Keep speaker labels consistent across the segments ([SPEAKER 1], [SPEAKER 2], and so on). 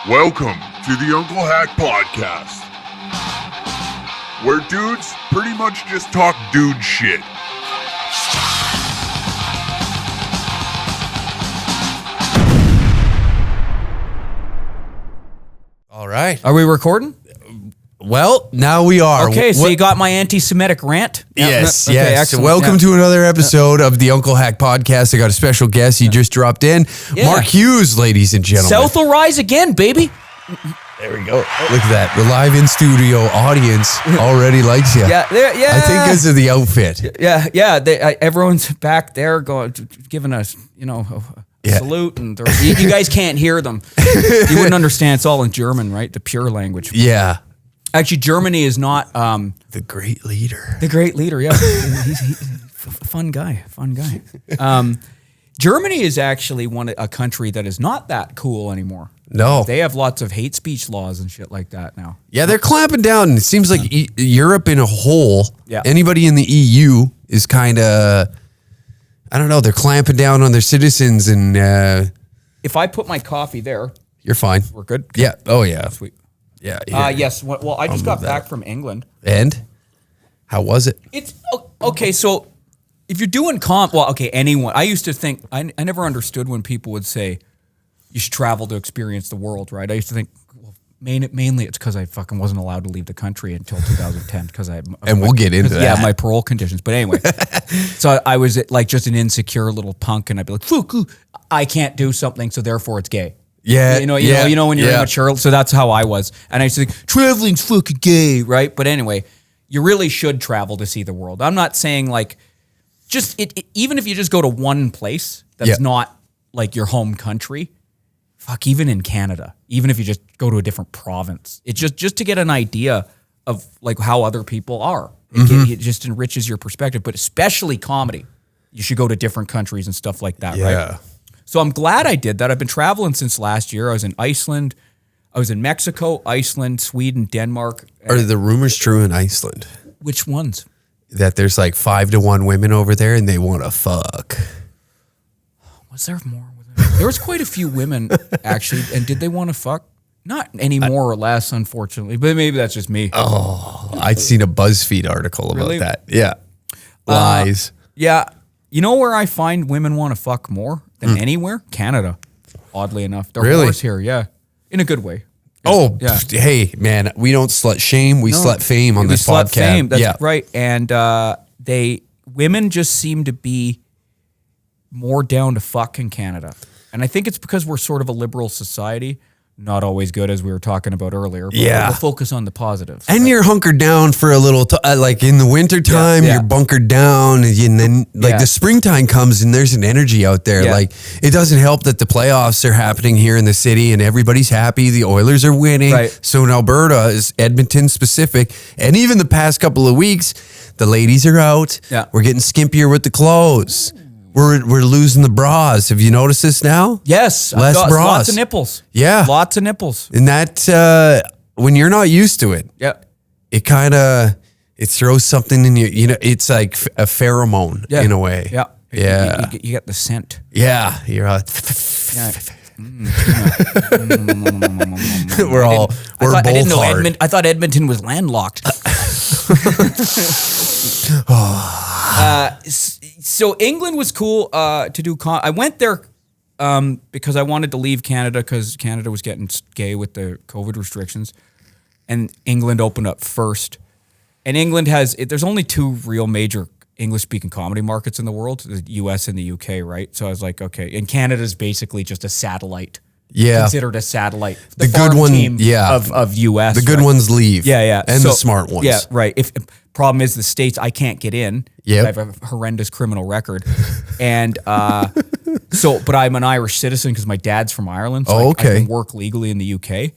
[SPEAKER 1] Welcome to the Uncle Hack Podcast, where dudes pretty much just talk dude shit.
[SPEAKER 2] All right.
[SPEAKER 3] Are we recording?
[SPEAKER 2] Well, now we are.
[SPEAKER 3] Okay, so you got my anti-Semitic rant?
[SPEAKER 2] Yes,
[SPEAKER 3] Okay,
[SPEAKER 2] yes.
[SPEAKER 3] excellent.
[SPEAKER 2] Welcome to another episode of the Uncle Hack Podcast. I got a special guest. He just dropped in.
[SPEAKER 3] Yeah.
[SPEAKER 2] Mark Hughes, ladies and gentlemen.
[SPEAKER 3] South will rise again, baby.
[SPEAKER 2] There we go. Look at that. The live in-studio audience already likes you.
[SPEAKER 3] Yeah.
[SPEAKER 2] I think because of the outfit.
[SPEAKER 3] Yeah. Everyone's back there giving us, a salute, and you guys can't hear them. You wouldn't understand. It's all in German, right? The pure language.
[SPEAKER 2] Yeah.
[SPEAKER 3] Actually, Germany is not
[SPEAKER 2] The great leader.
[SPEAKER 3] the great leader. Yeah, he's a fun guy. Germany is actually a country that is not that cool anymore.
[SPEAKER 2] No.
[SPEAKER 3] They have lots of hate speech laws and shit like that now.
[SPEAKER 2] Yeah, they're clamping down. It seems like Europe in a whole, anybody in the EU is kind of, I don't know, they're clamping down on their citizens. And
[SPEAKER 3] If I put my coffee there,
[SPEAKER 2] you're fine.
[SPEAKER 3] we're good?
[SPEAKER 2] Yeah. Oh, yeah.
[SPEAKER 3] Sweet.
[SPEAKER 2] Yeah.
[SPEAKER 3] Yes. Well, I just got back from England.
[SPEAKER 2] And how was it?
[SPEAKER 3] It's okay. So if you're doing anyone. I used to think I never understood when people would say you should travel to experience the world, right? I used to think, well, mainly it's because I fucking wasn't allowed to leave the country until 2010 because
[SPEAKER 2] we'll get into that.
[SPEAKER 3] Yeah, my parole conditions. But anyway, so I was like just an insecure little punk, and I'd be like, "Fuck, I can't do something, so therefore it's gay."
[SPEAKER 2] Yeah,
[SPEAKER 3] you know when you're immature. So that's how I was, and I used to think traveling's fucking gay, right? But anyway, you really should travel to see the world. I'm not saying like just even if you just go to one place that's not like your home country. Fuck, even in Canada, even if you just go to a different province, it's just to get an idea of like how other people are. It just enriches your perspective, but especially comedy. You should go to different countries and stuff like that, right? So I'm glad I did that. I've been traveling since last year. I was in Iceland. I was in Mexico, Iceland, Sweden, Denmark.
[SPEAKER 2] Are the rumors true in Iceland?
[SPEAKER 3] Which ones?
[SPEAKER 2] That there's like 5-to-1 women over there and they want to fuck.
[SPEAKER 3] Was there more? There was quite a few women, actually. And did they want to fuck? Not any more or less, unfortunately. But maybe that's just me.
[SPEAKER 2] Oh, I'd seen a BuzzFeed article about that. Yeah. Lies.
[SPEAKER 3] Yeah. You know where I find women want to fuck more than anywhere? Canada. Oddly enough. They're whores here, yeah. In a good way.
[SPEAKER 2] Oh,
[SPEAKER 3] yeah.
[SPEAKER 2] Hey, man, we don't slut shame. We slut fame on this podcast.
[SPEAKER 3] Fame. That's right. And women just seem to be more down to fuck in Canada. And I think it's because we're sort of a liberal society. Not always good, as we were talking about earlier. But we'll focus on the positives.
[SPEAKER 2] And you're hunkered down for a little, like in the wintertime, you're bunkered down. And then the springtime comes and there's an energy out there. Yeah. Like it doesn't help that the playoffs are happening here in the city and everybody's happy. The Oilers are winning. Right. So in Alberta, is Edmonton specific. And even the past couple of weeks, the ladies are out. Yeah. We're getting skimpier with the clothes. We're losing the bras. Have you noticed this now?
[SPEAKER 3] Yes.
[SPEAKER 2] Less bras.
[SPEAKER 3] Lots of nipples.
[SPEAKER 2] Yeah.
[SPEAKER 3] Lots of nipples.
[SPEAKER 2] And that, when you're not used to it, it kind of, it throws something in you. It's like a pheromone in a way.
[SPEAKER 3] Yeah.
[SPEAKER 2] Yeah.
[SPEAKER 3] You get the scent.
[SPEAKER 2] Yeah. You're
[SPEAKER 3] we're
[SPEAKER 2] both hard.
[SPEAKER 3] I thought Edmonton was landlocked. So England was cool to do. I went there because I wanted to leave Canada because Canada was getting gay with the COVID restrictions, and England opened up first. And England there's only two real major English-speaking comedy markets in the world: the U.S. and the U.K. Right? So I was like, okay, and Canada's basically just a satellite. Yeah, considered a satellite. The good one, of U.S.
[SPEAKER 2] The good ones leave.
[SPEAKER 3] Yeah.
[SPEAKER 2] And the smart ones.
[SPEAKER 3] Yeah, right. If problem is the States, I can't get in. Yeah, I have a horrendous criminal record, and but I'm an Irish citizen because my dad's from Ireland. So I can work legally in the UK.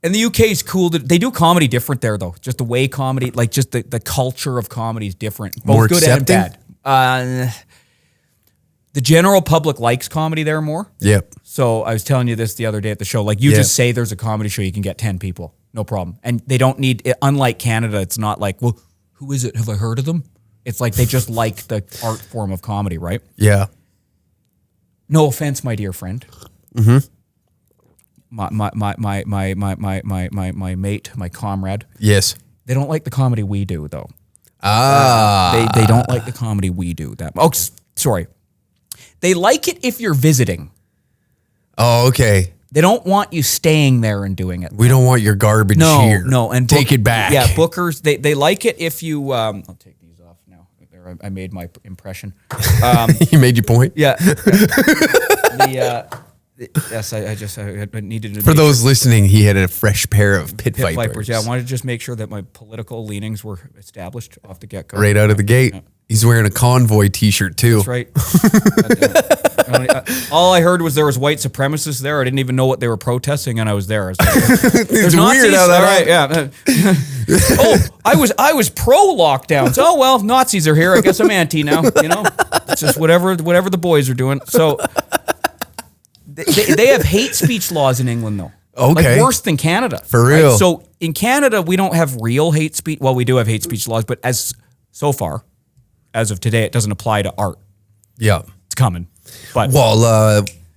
[SPEAKER 3] And the UK is cool. They do comedy different there, though. Just the way comedy, like just the culture of comedy is different. Both
[SPEAKER 2] more
[SPEAKER 3] good
[SPEAKER 2] accepting?
[SPEAKER 3] and bad. The general public likes comedy there more.
[SPEAKER 2] Yep.
[SPEAKER 3] So I was telling you this the other day at the show. Like you just say there's a comedy show, you can get 10 people. No problem. And they don't need, unlike Canada, it's not like, well, who is it? Have I heard of them? It's like they just like the art form of comedy, right?
[SPEAKER 2] Yeah.
[SPEAKER 3] No offense, my dear friend.
[SPEAKER 2] Mm-hmm.
[SPEAKER 3] my mate, my comrade.
[SPEAKER 2] Yes.
[SPEAKER 3] They don't like the comedy we do, though. They don't like the comedy we do. Sorry. They like it if you're visiting.
[SPEAKER 2] Oh, okay.
[SPEAKER 3] They don't want you staying there and doing it.
[SPEAKER 2] We don't want your garbage here.
[SPEAKER 3] No, and
[SPEAKER 2] take it back.
[SPEAKER 3] Yeah, bookers, they like it if you. I'll take these off now. There, I made my impression.
[SPEAKER 2] You made your point.
[SPEAKER 3] Yeah. Yes, I needed to.
[SPEAKER 2] For those listening, he had a fresh pair of pit vipers.
[SPEAKER 3] Yeah, I wanted to just make sure that my political leanings were established off the get-go.
[SPEAKER 2] Right out of the gate. Yeah. He's wearing a convoy T-shirt too.
[SPEAKER 3] That's right. All I heard was there was white supremacists there. I didn't even know what they were protesting, and I was there. I was like,
[SPEAKER 2] it's
[SPEAKER 3] Nazis?
[SPEAKER 2] weird how that.
[SPEAKER 3] All right, yeah. I was pro lockdowns. Oh well, Nazis are here. I guess I'm anti now. You know, it's just whatever the boys are doing. So they have hate speech laws in England, though.
[SPEAKER 2] Okay,
[SPEAKER 3] like worse than Canada.
[SPEAKER 2] For real.
[SPEAKER 3] Right? So in Canada, we don't have real hate speech. Well, we do have hate speech laws, but as of today, it doesn't apply to art.
[SPEAKER 2] Yeah,
[SPEAKER 3] it's coming. But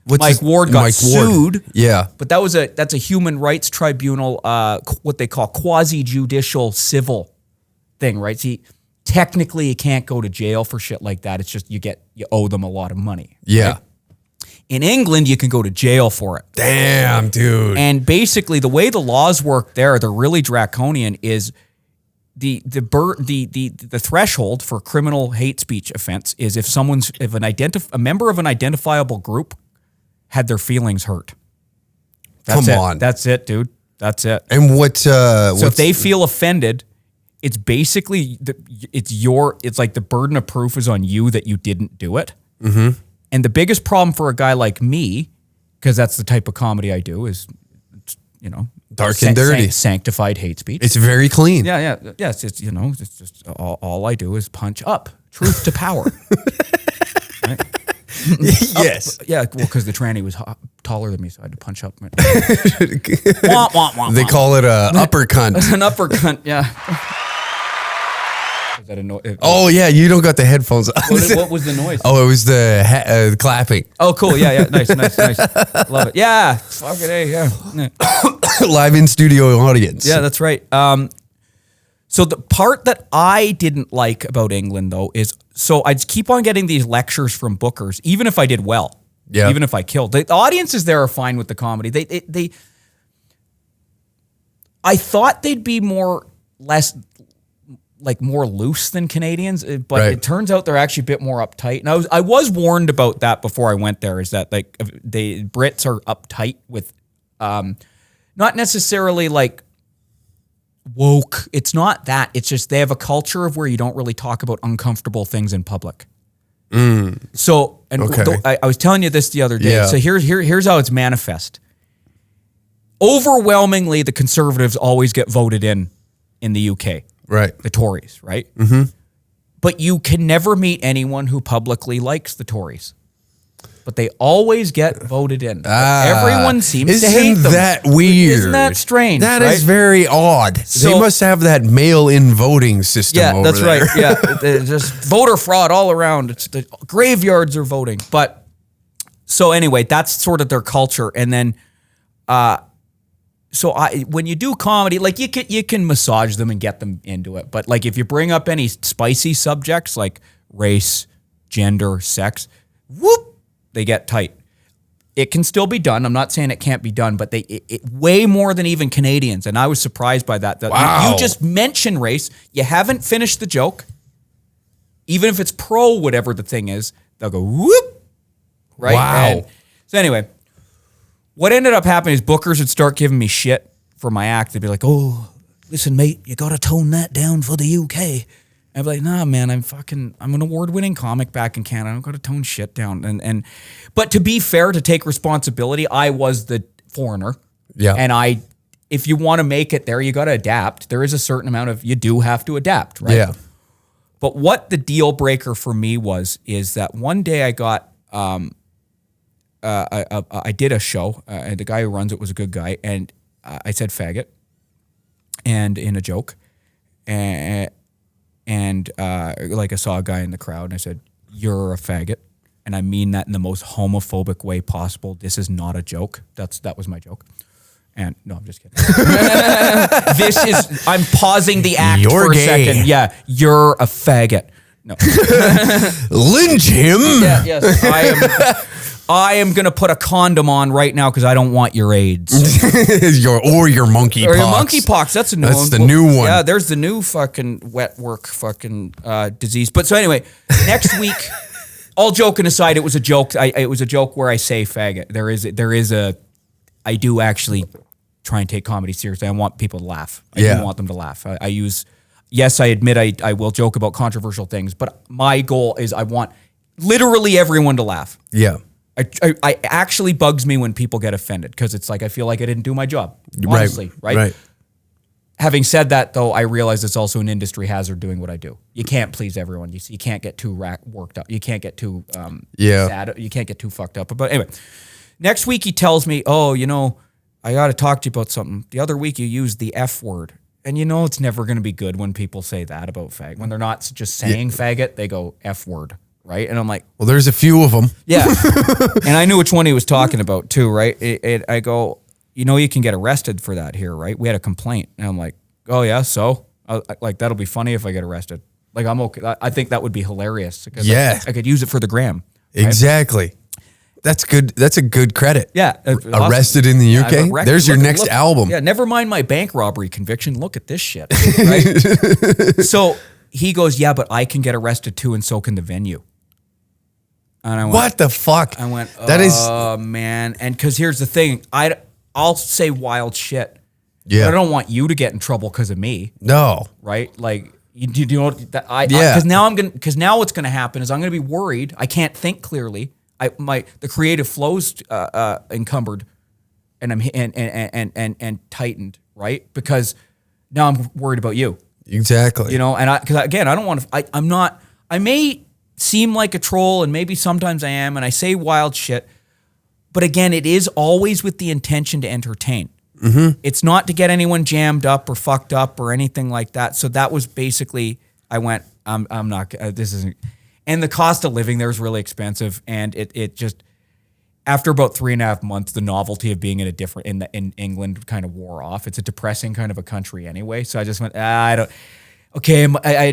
[SPEAKER 2] Mike
[SPEAKER 3] Ward got sued.
[SPEAKER 2] Yeah,
[SPEAKER 3] but that's a human rights tribunal, what they call quasi-judicial civil thing, right? See, technically, you can't go to jail for shit like that. It's just you owe them a lot of money.
[SPEAKER 2] Yeah.
[SPEAKER 3] Right? In England, you can go to jail for it.
[SPEAKER 2] Damn, dude.
[SPEAKER 3] And basically, the way the laws work there, they're really draconian. Is the threshold for criminal hate speech offense is if a member of an identifiable group had their feelings hurt.
[SPEAKER 2] Come on.
[SPEAKER 3] That's it, dude. That's it.
[SPEAKER 2] And
[SPEAKER 3] so if they feel offended, it's basically it's like the burden of proof is on you that you didn't do it.
[SPEAKER 2] Mm-hmm.
[SPEAKER 3] And the biggest problem for a guy like me, because that's the type of comedy I do, is, you know,
[SPEAKER 2] dark and dirty,
[SPEAKER 3] sanctified hate speech.
[SPEAKER 2] It's very clean.
[SPEAKER 3] Yeah. Yes, it's just all I do is punch up, truth to power. Right?
[SPEAKER 2] Yes.
[SPEAKER 3] Yeah. Well, because the tranny was taller than me, so I had to punch up. They
[SPEAKER 2] call it a uppercunt.
[SPEAKER 3] An uppercunt. Yeah. Is that a noise?
[SPEAKER 2] Oh yeah, you don't got the headphones on.
[SPEAKER 3] What was the noise?
[SPEAKER 2] Oh, it was the clapping.
[SPEAKER 3] Oh, cool. Yeah. Nice. Love it. Yeah. Fuck it. Hey, yeah.
[SPEAKER 2] Live in studio audience.
[SPEAKER 3] Yeah, that's right. So the part that I didn't like about England, though, is so I'd keep on getting these lectures from bookers, even if I did well.
[SPEAKER 2] Yeah.
[SPEAKER 3] Even if I killed. The audiences there are fine with the comedy. I thought they'd be more loose than Canadians, but
[SPEAKER 2] right.
[SPEAKER 3] It turns out they're actually a bit more uptight. And I was warned about that before I went there, is that like the Brits are uptight with not necessarily like woke. It's not that. It's just they have a culture of where you don't really talk about uncomfortable things in public. So, and I was telling you this the other day.
[SPEAKER 2] Yeah.
[SPEAKER 3] So here's how it's manifest. Overwhelmingly, the Conservatives always get voted in the UK.
[SPEAKER 2] Right.
[SPEAKER 3] The Tories, right?
[SPEAKER 2] Mm-hmm.
[SPEAKER 3] But you can never meet anyone who publicly likes the Tories. But they always get voted in. Everyone seems to hate them.
[SPEAKER 2] Isn't that weird?
[SPEAKER 3] Isn't that strange?
[SPEAKER 2] That
[SPEAKER 3] right?
[SPEAKER 2] is very odd.
[SPEAKER 3] So,
[SPEAKER 2] they must have that mail-in voting system over
[SPEAKER 3] that's
[SPEAKER 2] there.
[SPEAKER 3] right. Yeah, just voter fraud all around. It's the graveyards are voting. But so anyway, that's sort of their culture. And then, when you do comedy, like you can massage them and get them into it. But like if you bring up any spicy subjects like race, gender, sex, whoop, they get tight. It can still be done. I'm not saying it can't be done, but it way more than even Canadians. And I was surprised by that.
[SPEAKER 2] Wow.
[SPEAKER 3] You just mention race. You haven't finished the joke. Even if it's pro whatever the thing is, they'll go whoop. Right?
[SPEAKER 2] Wow.
[SPEAKER 3] And so anyway, what ended up happening is bookers would start giving me shit for my act. They'd be like, "Oh, listen, mate, you got to tone that down for the UK." I'd be like, "Nah, man, I'm an award-winning comic back in Canada. I don't got to tone shit down." But to be fair, to take responsibility, I was the foreigner.
[SPEAKER 2] Yeah.
[SPEAKER 3] And if you want to make it there, you got to adapt. There is a certain amount of, you do have to adapt, right?
[SPEAKER 2] Yeah.
[SPEAKER 3] But what the deal breaker for me is that one day I got, I did a show, and the guy who runs it was a good guy, and I said faggot, and in a joke, and like I saw a guy in the crowd, and I said, "You're a faggot," and I mean that in the most homophobic way possible. This is not a joke. That was my joke. And no, I'm just kidding. I'm pausing the act for a second. Yeah, you're a faggot. No.
[SPEAKER 2] Lynch him.
[SPEAKER 3] Yeah, yes, I am going to put a condom on right now because I don't want your AIDS.
[SPEAKER 2] your monkeypox.
[SPEAKER 3] Or your monkeypox. That's a new one.
[SPEAKER 2] That's the new one.
[SPEAKER 3] Yeah, there's the new fucking wet work fucking disease. But so anyway, next week, all joking aside, it was a joke. It was a joke where I say faggot. I do actually try and take comedy seriously. I want people to laugh. I do want them to laugh. Yes, I admit I will joke about controversial things, but my goal is I want literally everyone to laugh.
[SPEAKER 2] Yeah.
[SPEAKER 3] I actually bugs me when people get offended because it's like I feel like I didn't do my job, honestly, right? Having said that, though, I realize it's also an industry hazard doing what I do. You can't please everyone. You can't get too worked up. You can't get too sad. You can't get too fucked up. But anyway, next week he tells me, oh, I got to talk to you about something. The other week you used the F word. And it's never going to be good when people say that about fag. When they're not just saying faggot, they go F word, right? And I'm like...
[SPEAKER 2] Well, there's a few of them.
[SPEAKER 3] Yeah. And I knew which one he was talking about too, right? I go, you can get arrested for that here, right? We had a complaint. And I'm like, oh yeah, so? That'll be funny if I get arrested. Like, I'm okay. I think that would be hilarious.
[SPEAKER 2] Yeah.
[SPEAKER 3] I could use it for the gram.
[SPEAKER 2] Right? Exactly. That's good. That's a good credit.
[SPEAKER 3] Yeah.
[SPEAKER 2] Arrested in the UK. There's your next album.
[SPEAKER 3] Yeah. Never mind my bank robbery conviction. Look at this shit. Right? So he goes, yeah, but I can get arrested too, and so can the venue. And I went,
[SPEAKER 2] what the fuck?
[SPEAKER 3] I went, oh, man. And because here's the thing. I'll say wild shit. Yeah. But I don't want you to get in trouble because of me.
[SPEAKER 2] No. Right?
[SPEAKER 3] Like, you know that because now what's going to happen is I'm going to be worried. I can't think clearly. The creative flow's encumbered, and I'm and tightened, right? Because now I'm worried about you.
[SPEAKER 2] Exactly.
[SPEAKER 3] Because again, I don't want to. I'm not. I may seem like a troll, and maybe sometimes I am, and I say wild shit. But again, it is always with the intention to entertain. Mm-hmm. It's not to get anyone jammed up or fucked up or anything like that. So that was basically. I went. I'm not. This isn't. And the cost of living there is really expensive, and it just after about 3.5 months, the novelty of being in England kind of wore off. It's a depressing kind of a country anyway. So I just went, I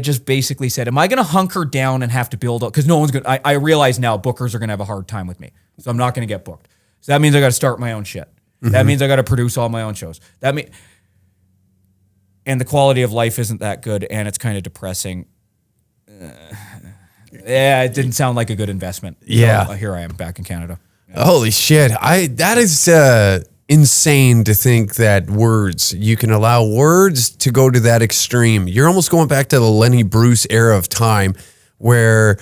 [SPEAKER 3] just basically said, am I going to hunker down and have to build up? Because no one's going. I realize now bookers are going to have a hard time with me, so I'm not going to get booked. So that means I got to start my own shit. Mm-hmm. That means I got to produce all my own shows. And the quality of life isn't that good, and it's kind of depressing. Yeah, it didn't sound like a good investment.
[SPEAKER 2] Yeah.
[SPEAKER 3] So, here I am back in Canada.
[SPEAKER 2] Yeah. Holy shit. That is insane to think that you can allow words to go to that extreme. You're almost going back to the Lenny Bruce era of time where,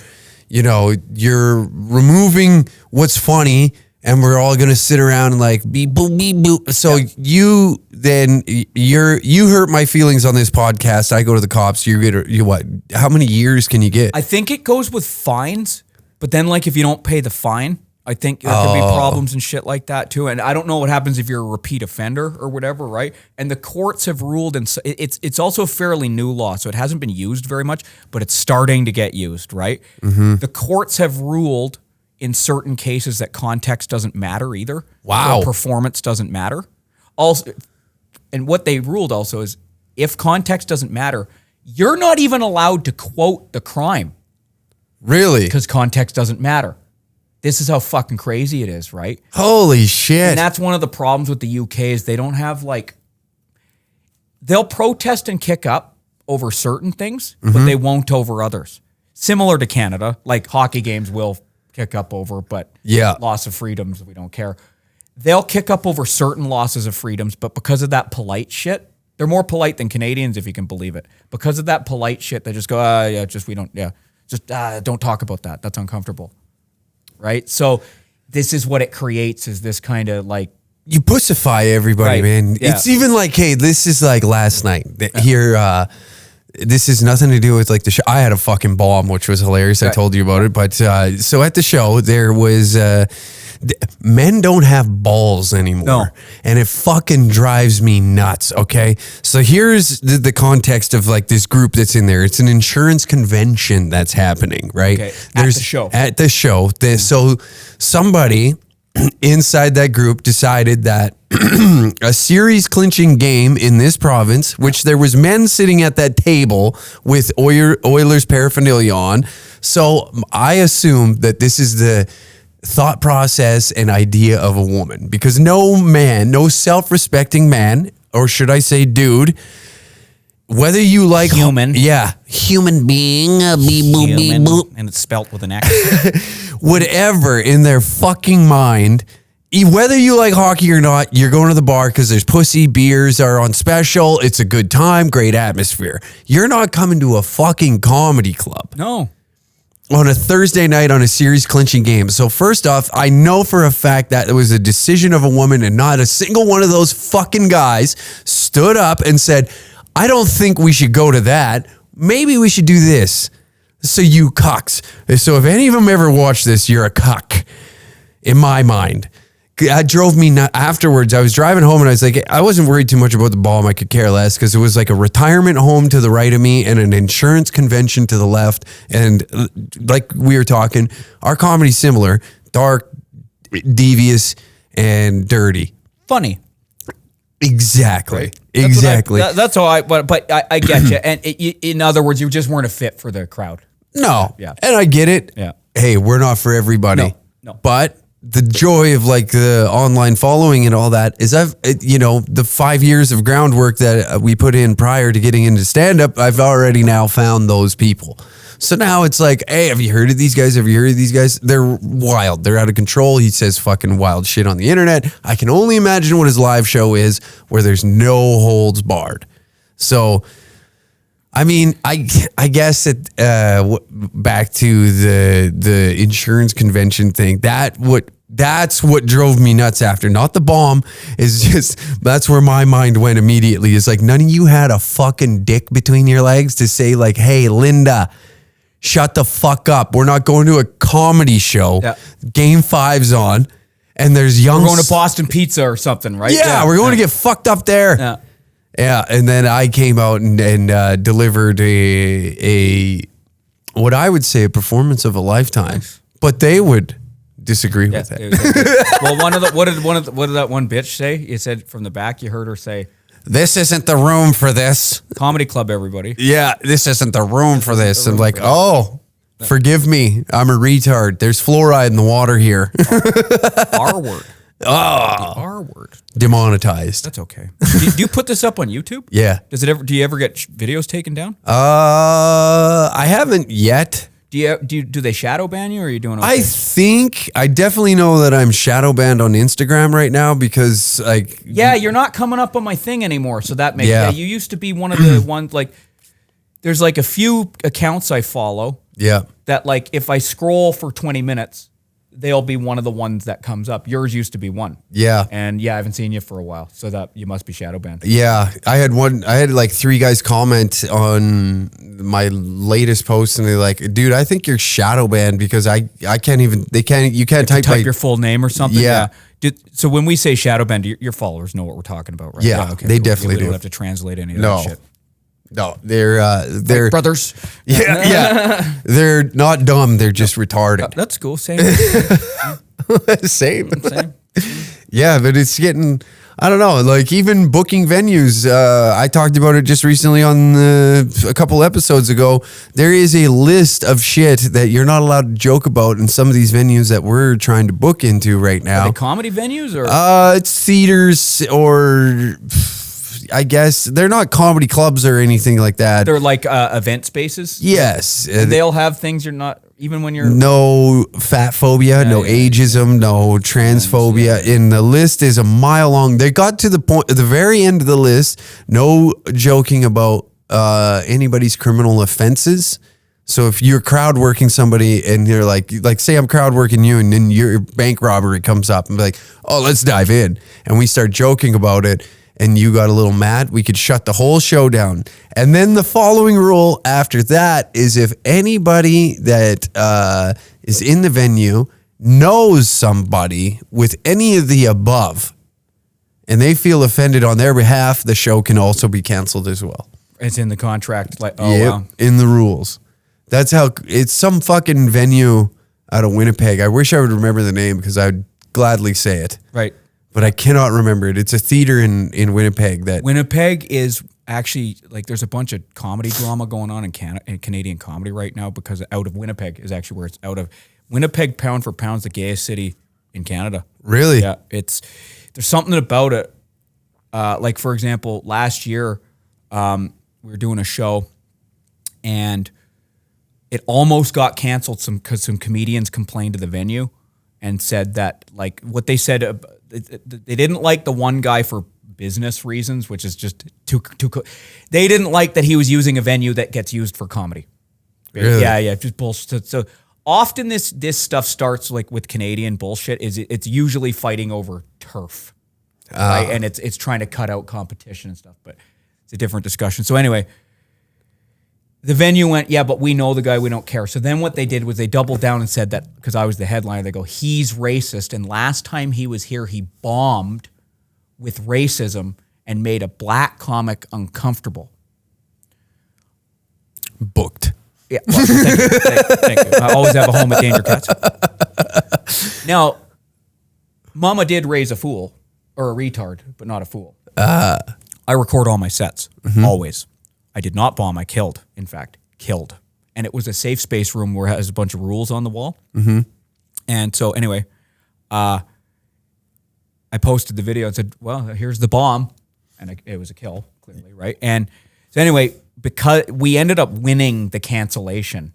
[SPEAKER 2] you're removing what's funny and we're all going to sit around and like beep, boop, beep, boop. So you hurt my feelings on this podcast. I go to the cops. You what? How many years can you get?
[SPEAKER 3] I think it goes with fines, but then like if you don't pay the fine, I think there could be problems and shit like that too. And I don't know what happens if you're a repeat offender or whatever, right? And the courts have ruled, and it's also a fairly new law, so it hasn't been used very much, but it's starting to get used, right? Mm-hmm. The courts have ruled in certain cases that context doesn't matter either.
[SPEAKER 2] Wow.
[SPEAKER 3] Or performance doesn't matter. Also, and what they ruled also is if context doesn't matter, you're not even allowed to quote the crime.
[SPEAKER 2] Really?
[SPEAKER 3] Because context doesn't matter. This is how fucking crazy it is, right?
[SPEAKER 2] Holy shit.
[SPEAKER 3] And that's one of the problems with the UK is they don't have they'll protest and kick up over certain things, mm-hmm. but they won't over others. Similar to Canada, like hockey games will kick up over, but loss of freedoms, we don't care. They'll kick up over certain losses of freedoms, but because of that polite shit, they're more polite than Canadians, if you can believe it. Because of that polite shit, they just go, don't talk about that. That's uncomfortable, right? So this is what it creates, is this kind of like...
[SPEAKER 2] You pussify everybody, right. Man. Yeah. It's even like, hey, this is like last night here, this has nothing to do with like the show. I had a fucking bomb, which was hilarious. I told you about it. But so at the show, there was men don't have balls anymore.
[SPEAKER 3] No.
[SPEAKER 2] And it fucking drives me nuts. Okay. So here's the context of like this group that's in there. It's an insurance convention that's happening, right?
[SPEAKER 3] Okay. At the show.
[SPEAKER 2] So somebody inside that group decided that a series clinching game in this province, which there was men sitting at that table with Oilers paraphernalia on. So I assume that this is the thought process and idea of a woman, because no self-respecting man, or should I say dude, whether you like
[SPEAKER 3] human
[SPEAKER 2] being,
[SPEAKER 3] human, and it's spelt with an X,
[SPEAKER 2] whatever in their fucking mind, whether you like hockey or not, you're going to the bar because there's pussy, beers are on special, it's a good time, great atmosphere. You're not coming to a fucking comedy club.
[SPEAKER 3] No.
[SPEAKER 2] On a Thursday night on a series clinching game. So first off, I know for a fact that it was a decision of a woman, and not a single one of those fucking guys stood up and said, I don't think we should go to that. Maybe we should do this. So you cucks. So if any of them ever watch this, you're a cuck in my mind. That drove me nuts. Afterwards, I was driving home and I was like, I wasn't worried too much about the bomb. I could care less because it was like a retirement home to the right of me and an insurance convention to the left. And like we were talking, our comedy's similar, dark, devious, and dirty.
[SPEAKER 3] Funny.
[SPEAKER 2] Exactly.
[SPEAKER 3] Right.
[SPEAKER 2] Exactly.
[SPEAKER 3] That's all but I get you. And in other words, you just weren't a fit for the crowd.
[SPEAKER 2] No.
[SPEAKER 3] Yeah.
[SPEAKER 2] And I get it.
[SPEAKER 3] Yeah.
[SPEAKER 2] Hey, we're not for everybody.
[SPEAKER 3] No.
[SPEAKER 2] But the joy of like the online following and all that is the 5 years of groundwork that we put in prior to getting into stand-up, I've already now found those people. So now it's like, hey, have you heard of these guys? Have you heard of these guys? They're wild. They're out of control. He says fucking wild shit on the internet. I can only imagine what his live show is where there's no holds barred. So, I mean, I guess back to the insurance convention thing. That's what drove me nuts after. Not the bomb. Is just that's where my mind went immediately. It's like none of you had a fucking dick between your legs to say like, hey, Linda, shut the fuck up. We're not going to a comedy show. Yeah. Game 5's on, and there's young.
[SPEAKER 3] We're going to Boston Pizza or something, right?
[SPEAKER 2] Yeah, we're going to get fucked up there.
[SPEAKER 3] Yeah.
[SPEAKER 2] Yeah, and then I came out and delivered a what I would say a performance of a lifetime, but they would disagree with it.
[SPEAKER 3] Well, what did that one bitch say? You said from the back, you heard her say,
[SPEAKER 2] "This isn't the room for this."
[SPEAKER 3] Comedy club, everybody.
[SPEAKER 2] Yeah, this isn't the room for this. I'm like, oh, forgive me, I'm a retard. There's fluoride in the water here.
[SPEAKER 3] R word.
[SPEAKER 2] Oh,
[SPEAKER 3] the R word.
[SPEAKER 2] Demonetized.
[SPEAKER 3] That's okay. Do you put this up on YouTube?
[SPEAKER 2] Yeah.
[SPEAKER 3] Do you ever get videos taken down?
[SPEAKER 2] I haven't yet.
[SPEAKER 3] Do they shadow ban you, or are you doing okay?
[SPEAKER 2] I definitely know that I'm shadow banned on Instagram right now because like
[SPEAKER 3] you're not coming up on my thing anymore. So that makes you used to be one of the ones like there's like a few accounts I follow.
[SPEAKER 2] Yeah. That
[SPEAKER 3] like if I scroll for 20 minutes, they'll be one of the ones that comes up. Yours used to be one.
[SPEAKER 2] Yeah.
[SPEAKER 3] And I haven't seen you for a while. So that you must be shadow banned.
[SPEAKER 2] Yeah. I had like 3 guys comment on my latest post and they're like, dude, I think you're shadow banned because I can't even, you can't type
[SPEAKER 3] your full name or something.
[SPEAKER 2] Yeah.
[SPEAKER 3] So when we say shadow banned, your followers know what we're talking about, right?
[SPEAKER 2] Yeah. Okay, they definitely do.
[SPEAKER 3] We don't have to translate any of that shit.
[SPEAKER 2] No, they're
[SPEAKER 3] like brothers.
[SPEAKER 2] Yeah. They're not dumb. They're just retarded.
[SPEAKER 3] That's cool. Same.
[SPEAKER 2] Same. Yeah, but it's getting, I don't know, like even booking venues. I talked about it just recently on a couple episodes ago. There is a list of shit that you're not allowed to joke about in some of these venues that we're trying to book into right now.
[SPEAKER 3] Are they comedy venues or?
[SPEAKER 2] It's theaters or I guess they're not comedy clubs or anything like that.
[SPEAKER 3] They're like event spaces.
[SPEAKER 2] Yes,
[SPEAKER 3] they'll have things you're not even when you're
[SPEAKER 2] no fat phobia, no ageism, no transphobia. And the list is a mile long. They got to the point at the very end of the list. No joking about anybody's criminal offenses. So if you're crowd working somebody and you're like say I'm crowd working you and then your bank robbery comes up and be like, oh, let's dive in, and we start joking about it. and you got a little mad, we could shut the whole show down. And then the following rule after that is if anybody that is in the venue knows somebody with any of the above and they feel offended on their behalf, the show can also be canceled as well.
[SPEAKER 3] It's in the contract. Like,
[SPEAKER 2] wow. In the rules. That's how it's some fucking venue out of Winnipeg. I wish I would remember the name because I would gladly say it.
[SPEAKER 3] Right.
[SPEAKER 2] But I cannot remember it. It's a theater in Winnipeg that...
[SPEAKER 3] Winnipeg is actually, like, there's a bunch of comedy drama going on in Canadian comedy right now because out of Winnipeg is actually where it's out of. Winnipeg, pound for pound, is the gayest city in Canada.
[SPEAKER 2] Really?
[SPEAKER 3] Yeah. There's something about it. Like, for example, last year, we were doing a show and it almost got canceled because some comedians complained to the venue and said that, like, what they said... They didn't like the one guy for business reasons, which is just too. They didn't like that he was using a venue that gets used for comedy.
[SPEAKER 2] Really?
[SPEAKER 3] Yeah, just bullshit. So often this stuff starts like with Canadian bullshit. It's usually fighting over turf, right? And it's trying to cut out competition and stuff. But it's a different discussion. So anyway, the venue went, yeah, but we know the guy, we don't care. So then what they did was they doubled down and said that, because I was the headliner, they go, he's racist. And last time he was here, he bombed with racism and made a black comic uncomfortable.
[SPEAKER 2] Booked.
[SPEAKER 3] Yeah, well, thank you. I always have a home at Danger Cats. Now, Mama did raise a fool, or a retard, but not a fool. I record all my sets, always. I did not bomb. I killed, in fact, killed. And it was a safe space room where it has a bunch of rules on the wall. Mm-hmm. And so anyway, I posted the video and said, well, here's the bomb. And it was a kill, clearly, right? And so anyway, because we ended up winning the cancellation,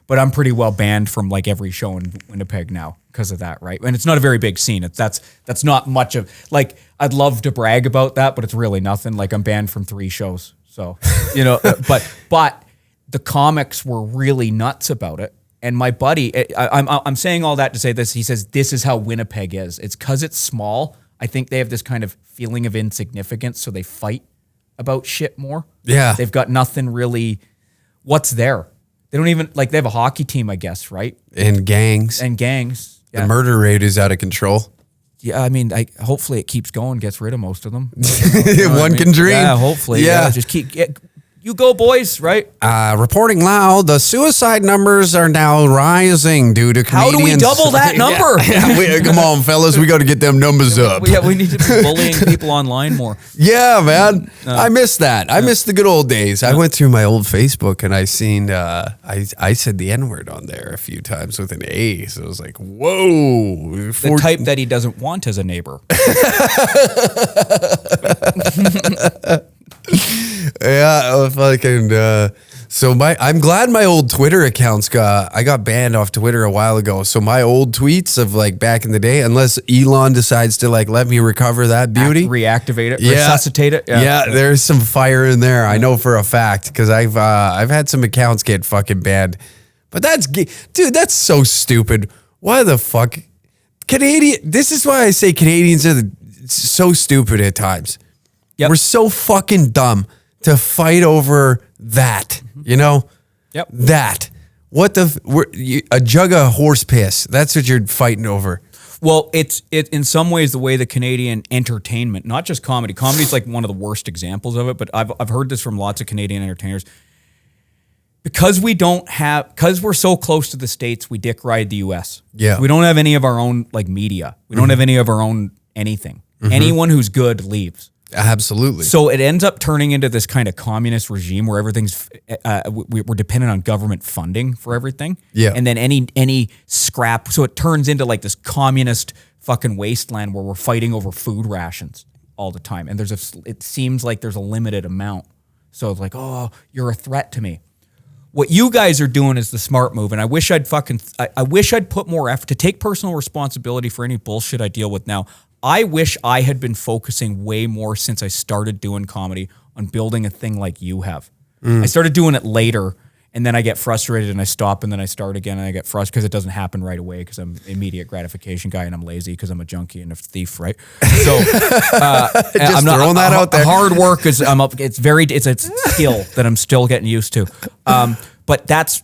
[SPEAKER 3] but I'm pretty well banned from like every show in Winnipeg now because of that, right? And it's not a very big scene. That's not much of, like, I'd love to brag about that, but it's really nothing. Like, I'm banned from 3 shows. So, you know, but the comics were really nuts about it. And my buddy, I'm saying all that to say this. He says, this is how Winnipeg is. It's because it's small. I think they have this kind of feeling of insignificance. So they fight about shit more.
[SPEAKER 2] Yeah.
[SPEAKER 3] They've got nothing really. What's there? They don't even, like, they have a hockey team, I guess, right?
[SPEAKER 2] And gangs.
[SPEAKER 3] Yeah.
[SPEAKER 2] The murder rate is out of control.
[SPEAKER 3] Yeah, I mean, hopefully it keeps going, gets rid of most of them.
[SPEAKER 2] One can dream.
[SPEAKER 3] Yeah, hopefully. Yeah, just keep. You go, boys, right?
[SPEAKER 2] Reporting loud, the suicide numbers are now rising due to comedians.
[SPEAKER 3] How do we double that number?
[SPEAKER 2] Come on, fellas, we got to get them numbers up.
[SPEAKER 3] We need to be bullying people online more.
[SPEAKER 2] Yeah, man. I miss that. I miss the good old days. I went through my old Facebook and I seen, I said the N-word on there a few times with an A. So I was like, whoa.
[SPEAKER 3] The type that he doesn't want as a neighbor.
[SPEAKER 2] Yeah, fucking. So I'm glad my old Twitter accounts I got banned off Twitter a while ago. So my old tweets of like back in the day, unless Elon decides to like let me recover that beauty,
[SPEAKER 3] reactivate it, resuscitate it.
[SPEAKER 2] Yeah, there's some fire in there. I know for a fact because I've had some accounts get fucking banned. But dude, that's so stupid. Why the fuck, This is why I say Canadians are so stupid at times. Yep. We're so fucking dumb to fight over that, you know?
[SPEAKER 3] Yep.
[SPEAKER 2] That. A jug of horse piss. That's what you're fighting over.
[SPEAKER 3] Well, it's in some ways the way the Canadian entertainment, not just comedy. Comedy is like one of the worst examples of it, but I've heard this from lots of Canadian entertainers. Because we're so close to the States, we dick ride the US.
[SPEAKER 2] Yeah.
[SPEAKER 3] We don't have any of our own like media. We don't have any of our own anything. Anyone who's good leaves.
[SPEAKER 2] Absolutely.
[SPEAKER 3] So it ends up turning into this kind of communist regime where everything's we're dependent on government funding for everything.
[SPEAKER 2] Yeah.
[SPEAKER 3] And then any scrap, so it turns into like this communist fucking wasteland where we're fighting over food rations all the time. And it seems like there's a limited amount. So it's like, oh, you're a threat to me. What you guys are doing is the smart move, and I wish I'd put more effort to take personal responsibility for any bullshit I deal with now. I wish I had been focusing way more since I started doing comedy on building a thing like you have. I started doing it later, And then I get frustrated and I stop and then I start again and I get frustrated because it doesn't happen right away because I'm an immediate gratification guy and I'm lazy because I'm a junkie and a thief, right? So I'm not throwing that out there. Hard work is it's a skill that I'm still getting used to. But that's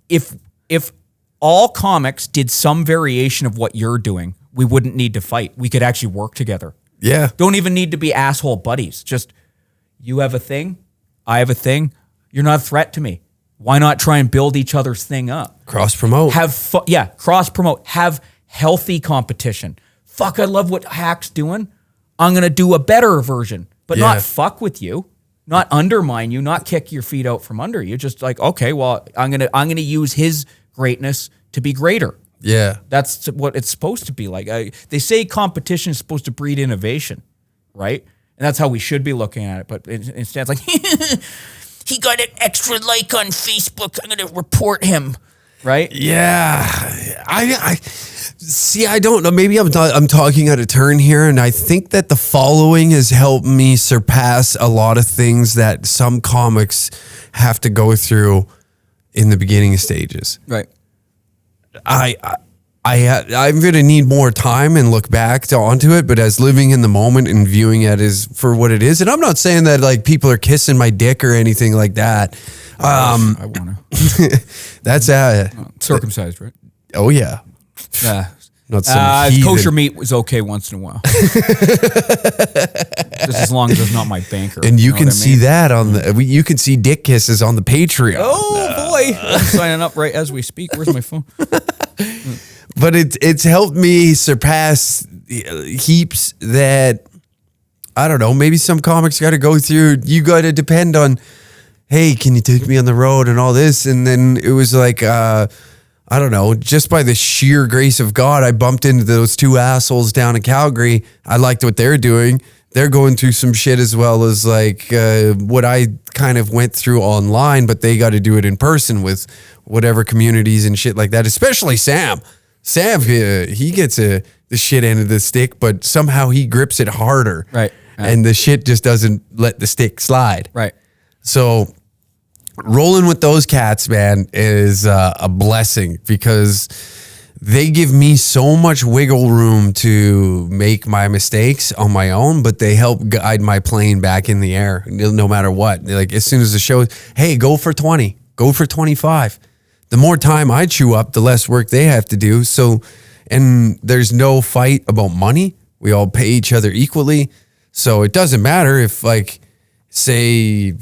[SPEAKER 3] if all comics did some variation of what you're doing, we wouldn't need to fight. We could actually work together.
[SPEAKER 2] Yeah.
[SPEAKER 3] Don't even need to be asshole buddies. Just you have a thing, I have a thing. You're not a threat to me. Why not try and build each other's thing up?
[SPEAKER 2] Cross promote.
[SPEAKER 3] Cross promote. Have healthy competition. Fuck, I love what Hack's doing. I'm gonna do a better version, but not fuck with you, not undermine you, not kick your feet out from under you. Just like, okay, well, I'm gonna use his greatness to be greater.
[SPEAKER 2] Yeah,
[SPEAKER 3] that's what it's supposed to be like. They say competition is supposed to breed innovation, right? And that's how we should be looking at it. But instead, it's like. He got an extra like on Facebook. I'm going to report him, right?
[SPEAKER 2] Yeah. I see, I don't know. Maybe I'm talking out of turn here, and I think that the following has helped me surpass a lot of things that some comics have to go through in the beginning stages.
[SPEAKER 3] Right.
[SPEAKER 2] I'm going to need more time and look back onto it, but as living in the moment and viewing it as for what it is, and I'm not saying that like people are kissing my dick or anything like that.
[SPEAKER 3] I want to.
[SPEAKER 2] That's
[SPEAKER 3] circumcised, right?
[SPEAKER 2] Oh yeah. Not some
[SPEAKER 3] kosher meat was okay once in a while. Just as long as it's not my banker.
[SPEAKER 2] And you can see that on you can see dick kisses on the Patreon.
[SPEAKER 3] Oh boy, I'm signing up right as we speak. Where's my phone?
[SPEAKER 2] But it's helped me surpass heaps that, I don't know, maybe some comics got to go through. You got to depend on, hey, can you take me on the road and all this? And then it was like, I don't know, just by the sheer grace of God, I bumped into those two assholes down in Calgary. I liked what they're doing. They're going through some shit as well as like what I kind of went through online, but they got to do it in person with whatever communities and shit like that, especially Sam. Sam, he gets the shit end of the stick, but somehow he grips it harder.
[SPEAKER 3] Right.
[SPEAKER 2] And the shit just doesn't let the stick slide.
[SPEAKER 3] Right.
[SPEAKER 2] So rolling with those cats, man, is a blessing because they give me so much wiggle room to make my mistakes on my own, but they help guide my plane back in the air no matter what. Like as soon as the show, hey, go for 20, go for 25. The more time I chew up, the less work they have to do. So, and there's no fight about money. We all pay each other equally. So it doesn't matter if like, say,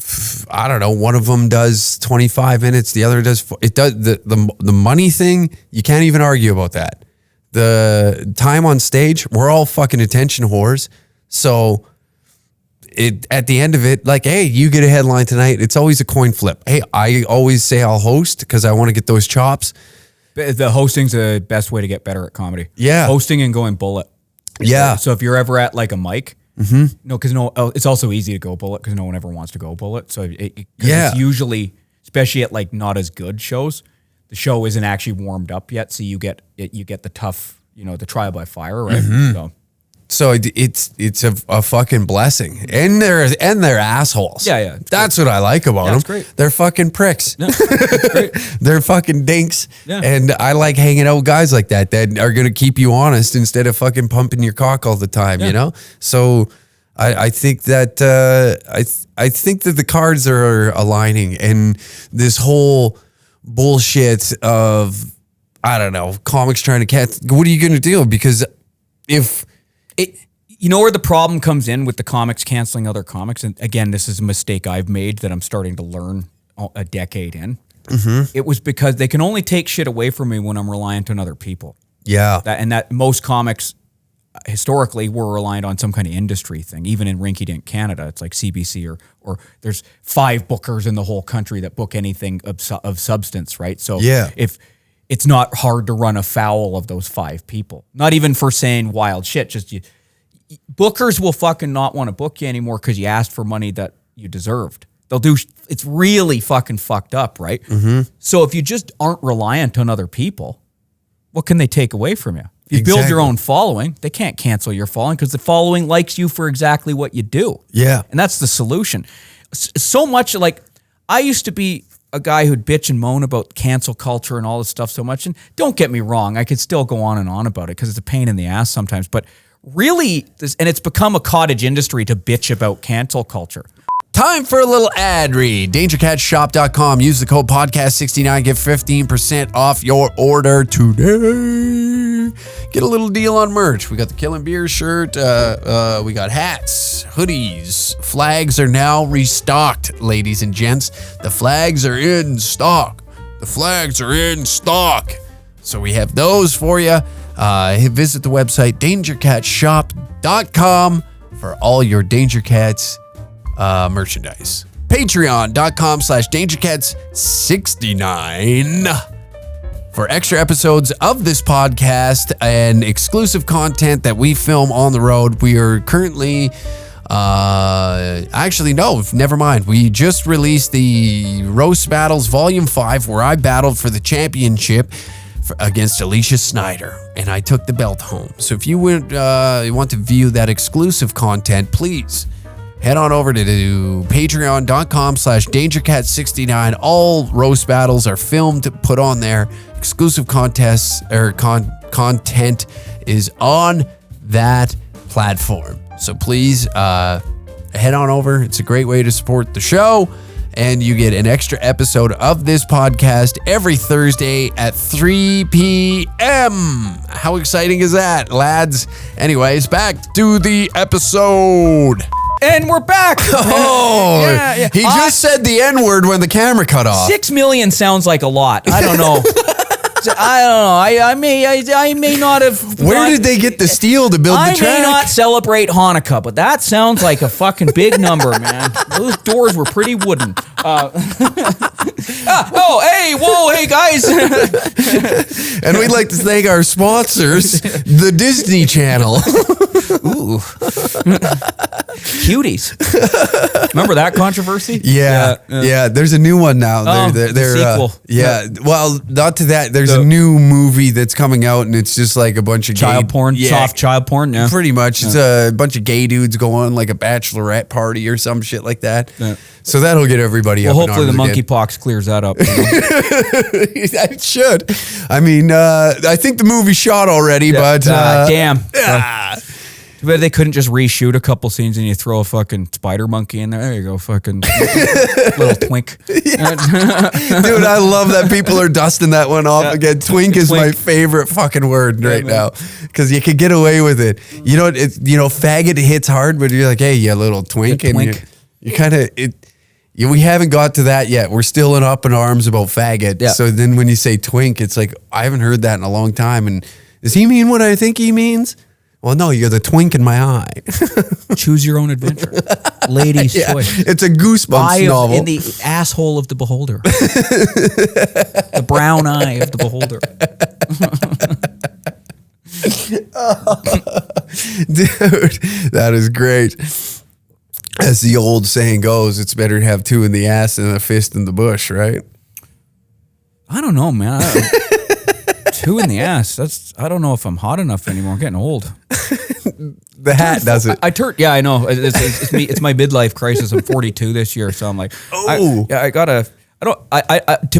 [SPEAKER 2] I don't know, one of them does 25 minutes, the other does, it does the money thing. You can't even argue about that. The time on stage, we're all fucking attention whores. So at the end of it, like, hey, you get a headline tonight. It's always a coin flip. Hey, I always say I'll host because I want to get those chops.
[SPEAKER 3] The hosting's the best way to get better at comedy.
[SPEAKER 2] Yeah.
[SPEAKER 3] Hosting and going bullet.
[SPEAKER 2] Yeah.
[SPEAKER 3] So if you're ever at like a mic, because it's also easy to go bullet because no one ever wants to go bullet. So it's usually, especially at like not as good shows, the show isn't actually warmed up yet. So you get the tough, the trial by fire, right?
[SPEAKER 2] So it's a fucking blessing, and they're assholes.
[SPEAKER 3] Yeah.
[SPEAKER 2] That's what I like about them.
[SPEAKER 3] Great.
[SPEAKER 2] They're fucking pricks.
[SPEAKER 3] Yeah, that's great.
[SPEAKER 2] They're fucking dinks.
[SPEAKER 3] Yeah.
[SPEAKER 2] And I like hanging out with guys like that are gonna keep you honest instead of fucking pumping your cock all the time. You know. So I think that I think that the cards are aligning, and this whole bullshit of, I don't know, comics trying to catch. What are you gonna do? Because if
[SPEAKER 3] you know where the problem comes in with the comics canceling other comics, and again, this is a mistake I've made that I'm starting to learn a decade in. It was because they can only take shit away from me when I'm reliant on other people.
[SPEAKER 2] Yeah.
[SPEAKER 3] That most comics historically were reliant on some kind of industry thing. Even in rinky-dink Canada, it's like CBC or there's 5 bookers in the whole country that book anything of substance, right? So if it's not hard to run afoul of those 5 people. Not even for saying wild shit. Just bookers will fucking not want to book you anymore because you asked for money that you deserved. They'll do. It's really fucking fucked up, right? So if you just aren't reliant on other people, what can they take away from you? If you build your own following, they can't cancel your following because the following likes you for exactly what you do.
[SPEAKER 2] Yeah.
[SPEAKER 3] And that's the solution. So much like I used to be a guy who'd bitch and moan about cancel culture and all this stuff so much. And don't get me wrong, I could still go on and on about it because it's a pain in the ass sometimes. But really, and it's become a cottage industry to bitch about cancel culture.
[SPEAKER 2] Time for a little ad read. DangerCatShop.com. Use the code podcast69. Get 15% off your order today. Get a little deal on merch. We got the Killin' Beer shirt. We got hats, hoodies. Flags are now restocked, ladies and gents. The flags are in stock. The flags are in stock. So we have those for you. Visit the website DangerCatShop.com for all your Danger Cats merchandise. Patreon.com/DangerCats69 for extra episodes of this podcast and exclusive content that we film on the road. We are currently actually, no, never mind. We just released the Roast Battles Volume 5 where I battled for the championship against Alicia Schneider, and I took the belt home. So if you would want to view that exclusive content, please head on over to patreon.com/DangerCat69. All roast battles are filmed, put on there. Exclusive contests or content is on that platform. So please head on over. It's a great way to support the show. And you get an extra episode of this podcast every Thursday at 3 p.m. How exciting is that, lads? Anyways, back to the episode.
[SPEAKER 3] And we're back.
[SPEAKER 2] Oh, yeah. He just said the N-word when the camera cut off.
[SPEAKER 3] 6 million sounds like a lot. I don't know. I may not have.
[SPEAKER 2] Where did they get the steel to build the track?
[SPEAKER 3] I may not celebrate Hanukkah, but that sounds like a fucking big number, man. Those doors were pretty wooden. Hey guys.
[SPEAKER 2] And we'd like to thank our sponsors, the Disney Channel.
[SPEAKER 3] Ooh. Cuties. Remember that controversy?
[SPEAKER 2] Yeah. There's a new one now. They're
[SPEAKER 3] sequel.
[SPEAKER 2] Well, not to that. There's a new movie that's coming out, and it's just like a bunch of
[SPEAKER 3] child porn, soft child porn. Yeah,
[SPEAKER 2] pretty much. It's a bunch of gay dudes going like a bachelorette party or some shit like that. Yeah. So that'll get everybody up.
[SPEAKER 3] Well, hopefully the monkeypox clears that up.
[SPEAKER 2] It should. I mean, I think the movie's shot already, but
[SPEAKER 3] damn. But they couldn't just reshoot a couple scenes and you throw a fucking spider monkey in there. There you go, fucking little twink.
[SPEAKER 2] Dude, I love that people are dusting that one off again. Twink is my favorite fucking word right now because you can get away with it. You know, faggot hits hard, but you're like, hey, you little twink, and you kind of we haven't got to that yet. We're still up in arms about faggot. Yeah. So then when you say twink, it's like I haven't heard that in a long time. And does he mean what I think he means? Well, no, you're the twink in my eye.
[SPEAKER 3] Choose your own adventure. Ladies' choice.
[SPEAKER 2] It's a Goosebumps novel.
[SPEAKER 3] In the asshole of the beholder. The brown eye of the beholder.
[SPEAKER 2] Dude, that is great. As the old saying goes, it's better to have two in the ass than a fist in the bush, right?
[SPEAKER 3] I don't know, man. Two in the ass. I don't know if I'm hot enough anymore. I'm getting old.
[SPEAKER 2] The hat does it.
[SPEAKER 3] I know. It's my midlife crisis. I'm 42 this year, so I'm like, to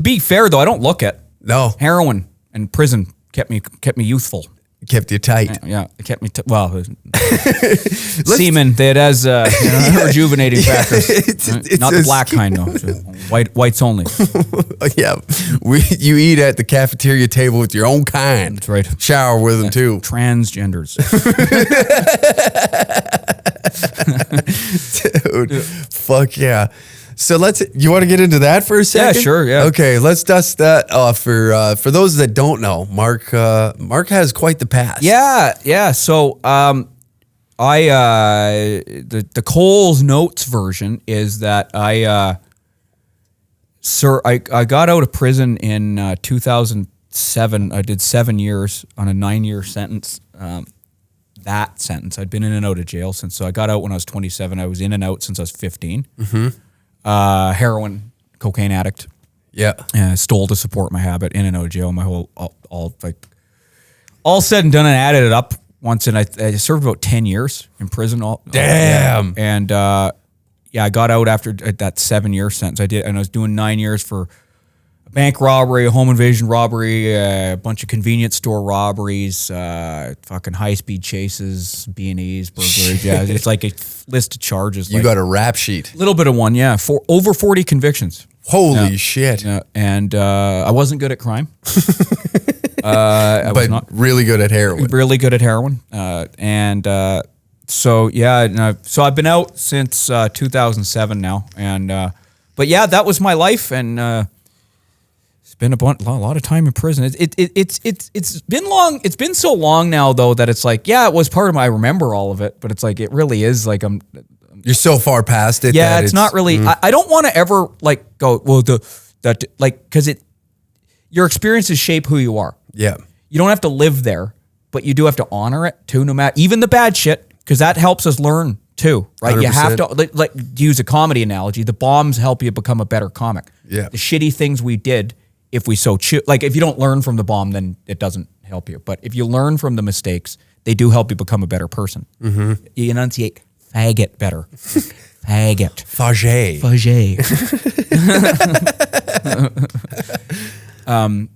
[SPEAKER 3] be fair though, I don't look it.
[SPEAKER 2] No.
[SPEAKER 3] Heroin and prison kept me youthful.
[SPEAKER 2] Kept you tight.
[SPEAKER 3] Yeah, it kept me. Semen that has rejuvenating factors. Not the black kind, though. Whites only.
[SPEAKER 2] Yeah, you eat at the cafeteria table with your own kind.
[SPEAKER 3] That's right.
[SPEAKER 2] Shower with them too.
[SPEAKER 3] Transgenders.
[SPEAKER 2] Dude, fuck yeah. So you want to get into that for a second?
[SPEAKER 3] Yeah, sure. Yeah.
[SPEAKER 2] Okay, let's dust that off for those that don't know. Mark has quite the past.
[SPEAKER 3] Yeah. So, the Cole's Notes version is that I got out of prison in 2007. I did 7 years on a 9-year sentence. That sentence, I'd been in and out of jail since. So I got out when I was 27. I was in and out since I was 15. Mm-hmm. Heroin, cocaine addict.
[SPEAKER 2] Yeah.
[SPEAKER 3] Stole to support my habit, in and out of jail. My whole, all said and done, and added it up once, and I served about 10 years in prison.
[SPEAKER 2] Damn.
[SPEAKER 3] And I got out after that 7-year sentence. I did, and I was doing 9 years for bank robbery, a home invasion robbery, a bunch of convenience store robberies, fucking high-speed chases, B&Es, burglaries. Yeah, it's like a list of charges.
[SPEAKER 2] You got a rap sheet.
[SPEAKER 3] A little bit of one, yeah. Over 40 convictions.
[SPEAKER 2] Holy shit.
[SPEAKER 3] Yeah, and I wasn't good at crime.
[SPEAKER 2] I was not really good at heroin.
[SPEAKER 3] Really good at heroin. So I've been out since 2007 now. And but yeah, that was my life, and it's been a lot of time in prison. It's been long. It's been so long now, though, that it's like, yeah, it was part of my. I remember all of it, but it's like it really is like
[SPEAKER 2] You're so far past it.
[SPEAKER 3] Yeah, it's not really. I don't want to ever like go because your experiences shape who you are.
[SPEAKER 2] Yeah,
[SPEAKER 3] you don't have to live there, but you do have to honor it too, no matter even the bad shit, because that helps us learn too, right? 100%. You have to like use a comedy analogy. The bombs help you become a better comic.
[SPEAKER 2] Yeah, the
[SPEAKER 3] shitty things we did, if we so choose, like if you don't learn from the bomb, then it doesn't help you. But if you learn from the mistakes, they do help you become a better person. Mm-hmm. You enunciate faggot better. Faggot.
[SPEAKER 2] Fagé.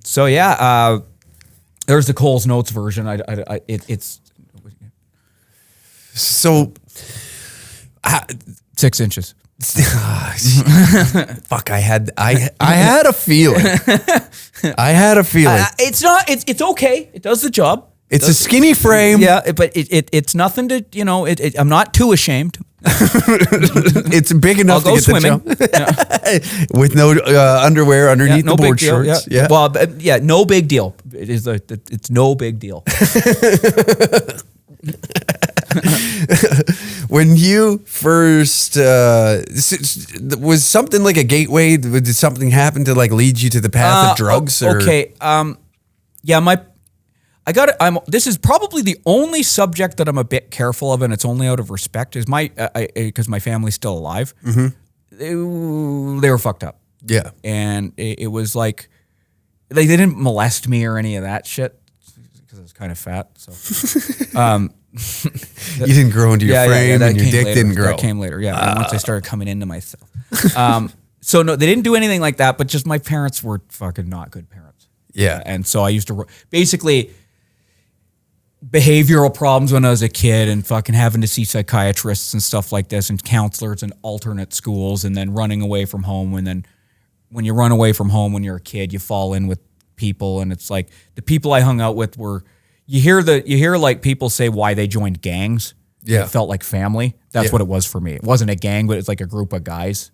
[SPEAKER 3] So yeah, there's the Cole's Notes version. It's
[SPEAKER 2] so
[SPEAKER 3] 6 inches.
[SPEAKER 2] Fuck! I had a feeling. I had a feeling.
[SPEAKER 3] It's not. It's okay. It does the job.
[SPEAKER 2] It's a skinny frame.
[SPEAKER 3] Yeah, but it's nothing to I'm not too ashamed.
[SPEAKER 2] It's big enough
[SPEAKER 3] I'll
[SPEAKER 2] to get
[SPEAKER 3] swimming.
[SPEAKER 2] The jump with no underwear underneath the board shorts.
[SPEAKER 3] Yeah. Well, no big deal. It's no big deal.
[SPEAKER 2] When you first was something like a gateway? Did something happen to like lead you to the path of drugs?
[SPEAKER 3] Okay. This is probably the only subject that I'm a bit careful of, and it's only out of respect. Is because my family's still alive. Mm-hmm. They were fucked up.
[SPEAKER 2] Yeah,
[SPEAKER 3] and it was like they didn't molest me or any of that shit because I was kind of fat. So,
[SPEAKER 2] you didn't grow into your frame, and your dick didn't grow.
[SPEAKER 3] That came later. Yeah, once I started coming into myself. So no, they didn't do anything like that. But just my parents were fucking not good parents.
[SPEAKER 2] Yeah,
[SPEAKER 3] and so I used to basically. Behavioral problems when I was a kid and fucking having to see psychiatrists and stuff like this and counselors and alternate schools and then running away from home. And then when you run away from home when you're a kid, you fall in with people. And it's like the people I hung out with were, you hear like people say why they joined gangs.
[SPEAKER 2] Yeah.
[SPEAKER 3] It felt like family. That's what it was for me. It wasn't a gang, but it's like a group of guys.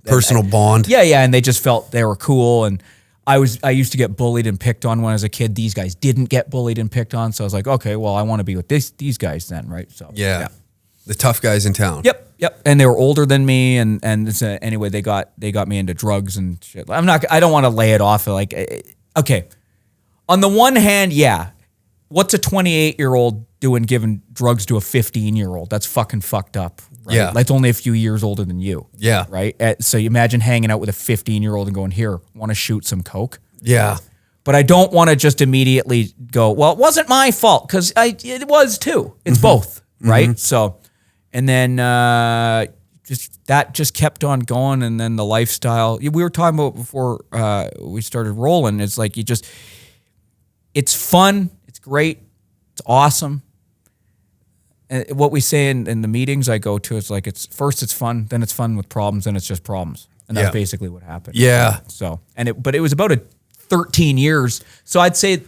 [SPEAKER 2] Personal bond.
[SPEAKER 3] Yeah. And they just felt they were cool. And I used to get bullied and picked on when I was a kid. These guys didn't get bullied and picked on. So I was like, okay, well, I want to be with these guys then, right? So
[SPEAKER 2] yeah. The tough guys in town.
[SPEAKER 3] Yep. And they were older than me, and anyway, they got me into drugs and shit. I don't want to lay it off like, okay. On the one hand, yeah, what's a 28-year-old doing giving drugs to a 15-year-old? That's fucking fucked up. Right?
[SPEAKER 2] Yeah.
[SPEAKER 3] That's only a few years older than you.
[SPEAKER 2] Yeah.
[SPEAKER 3] Right? So you imagine hanging out with a 15-year-old and going, here, want to shoot some coke?
[SPEAKER 2] Yeah.
[SPEAKER 3] But I don't want to just immediately go, well, it wasn't my fault, because it was too. It's both, right? Mm-hmm. So, and then just kept on going, and then the lifestyle. We were talking about before we started rolling, it's like it's fun, it's great, it's awesome. And what we say in the meetings I go to is like it's fun, then it's fun with problems, then it's just problems, and that's basically what happened.
[SPEAKER 2] Yeah.
[SPEAKER 3] So but it was about 13 years. So I'd say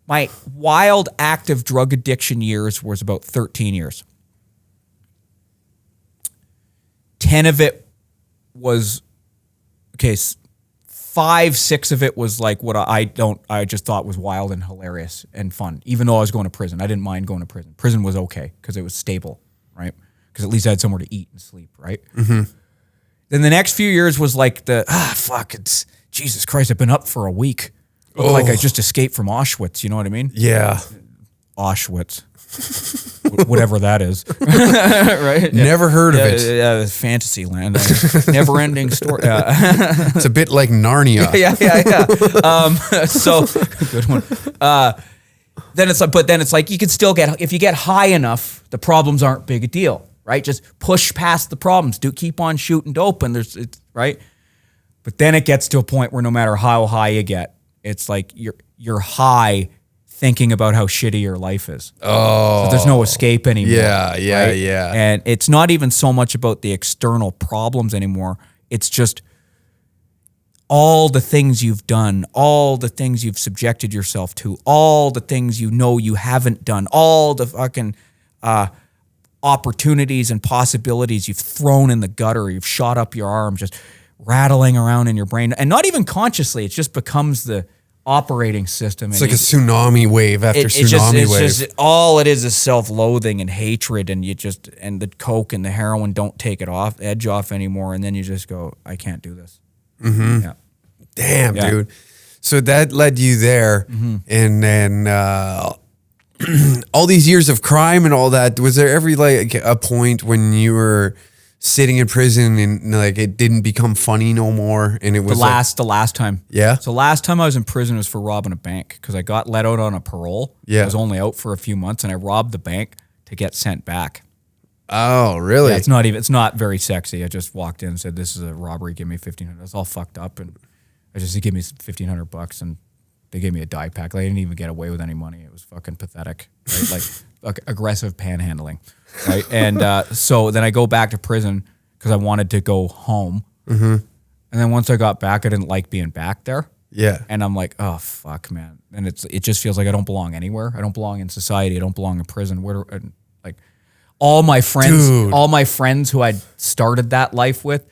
[SPEAKER 3] my wild active drug addiction years was about 13 years. 10 of it was 5, 6 of it was like what I just thought was wild and hilarious and fun. Even though I was going to prison, I didn't mind going to prison. Prison was okay because it was stable, right? Because at least I had somewhere to eat and sleep, right? Mm-hmm. Then the next few years was like it's Jesus Christ, I've been up for a week. Like I just escaped from Auschwitz, you know what I mean?
[SPEAKER 2] Yeah.
[SPEAKER 3] Auschwitz. Whatever that is. Right?
[SPEAKER 2] Never heard of it.
[SPEAKER 3] Yeah, fantasy land. Never ending story.
[SPEAKER 2] It's a bit like Narnia.
[SPEAKER 3] Yeah. So good one. Then it's like you can still if you get high enough, the problems aren't big a deal, right? Just push past the problems. Keep on shooting dope, and right. But then it gets to a point where no matter how high you get, it's like you're high thinking about how shitty your life is.
[SPEAKER 2] Oh.
[SPEAKER 3] So there's no escape anymore.
[SPEAKER 2] Yeah.
[SPEAKER 3] And it's not even so much about the external problems anymore. It's just all the things you've done, all the things you've subjected yourself to, all the things you know you haven't done, all the fucking opportunities and possibilities you've thrown in the gutter, you've shot up your arm, just rattling around in your brain. And not even consciously, it just becomes the operating system.
[SPEAKER 2] It's like a tsunami wave after tsunami wave.
[SPEAKER 3] It's just all it is self-loathing and hatred, and and the coke and the heroin don't take edge off anymore, and then you just go, I can't do this.
[SPEAKER 2] Mm-hmm.
[SPEAKER 3] Yeah.
[SPEAKER 2] Damn, dude. So that led you there, and then all these years of crime and all that. Was there ever like a point when you were sitting in prison and like it didn't become funny no more, and it was
[SPEAKER 3] the last time?
[SPEAKER 2] Yeah.
[SPEAKER 3] So last time I was in prison was for robbing a bank because I got let out on a parole.
[SPEAKER 2] Yeah.
[SPEAKER 3] I was only out for a few months, and I robbed the bank to get sent back.
[SPEAKER 2] Oh, really?
[SPEAKER 3] Yeah, it's not very sexy. I just walked in and said, "This is a robbery. Give me $1,500." I was all fucked up, and I just said, "Give me $1,500," and they gave me a dye pack. Like, I didn't even get away with any money. It was fucking pathetic, right? like aggressive panhandling, right? And so then I go back to prison because I wanted to go home. Mm-hmm. And then once I got back, I didn't like being back there.
[SPEAKER 2] Yeah.
[SPEAKER 3] And I'm like, oh fuck, man. And it just feels like I don't belong anywhere. I don't belong in society. I don't belong in prison. Like all my friends who I'd started that life with,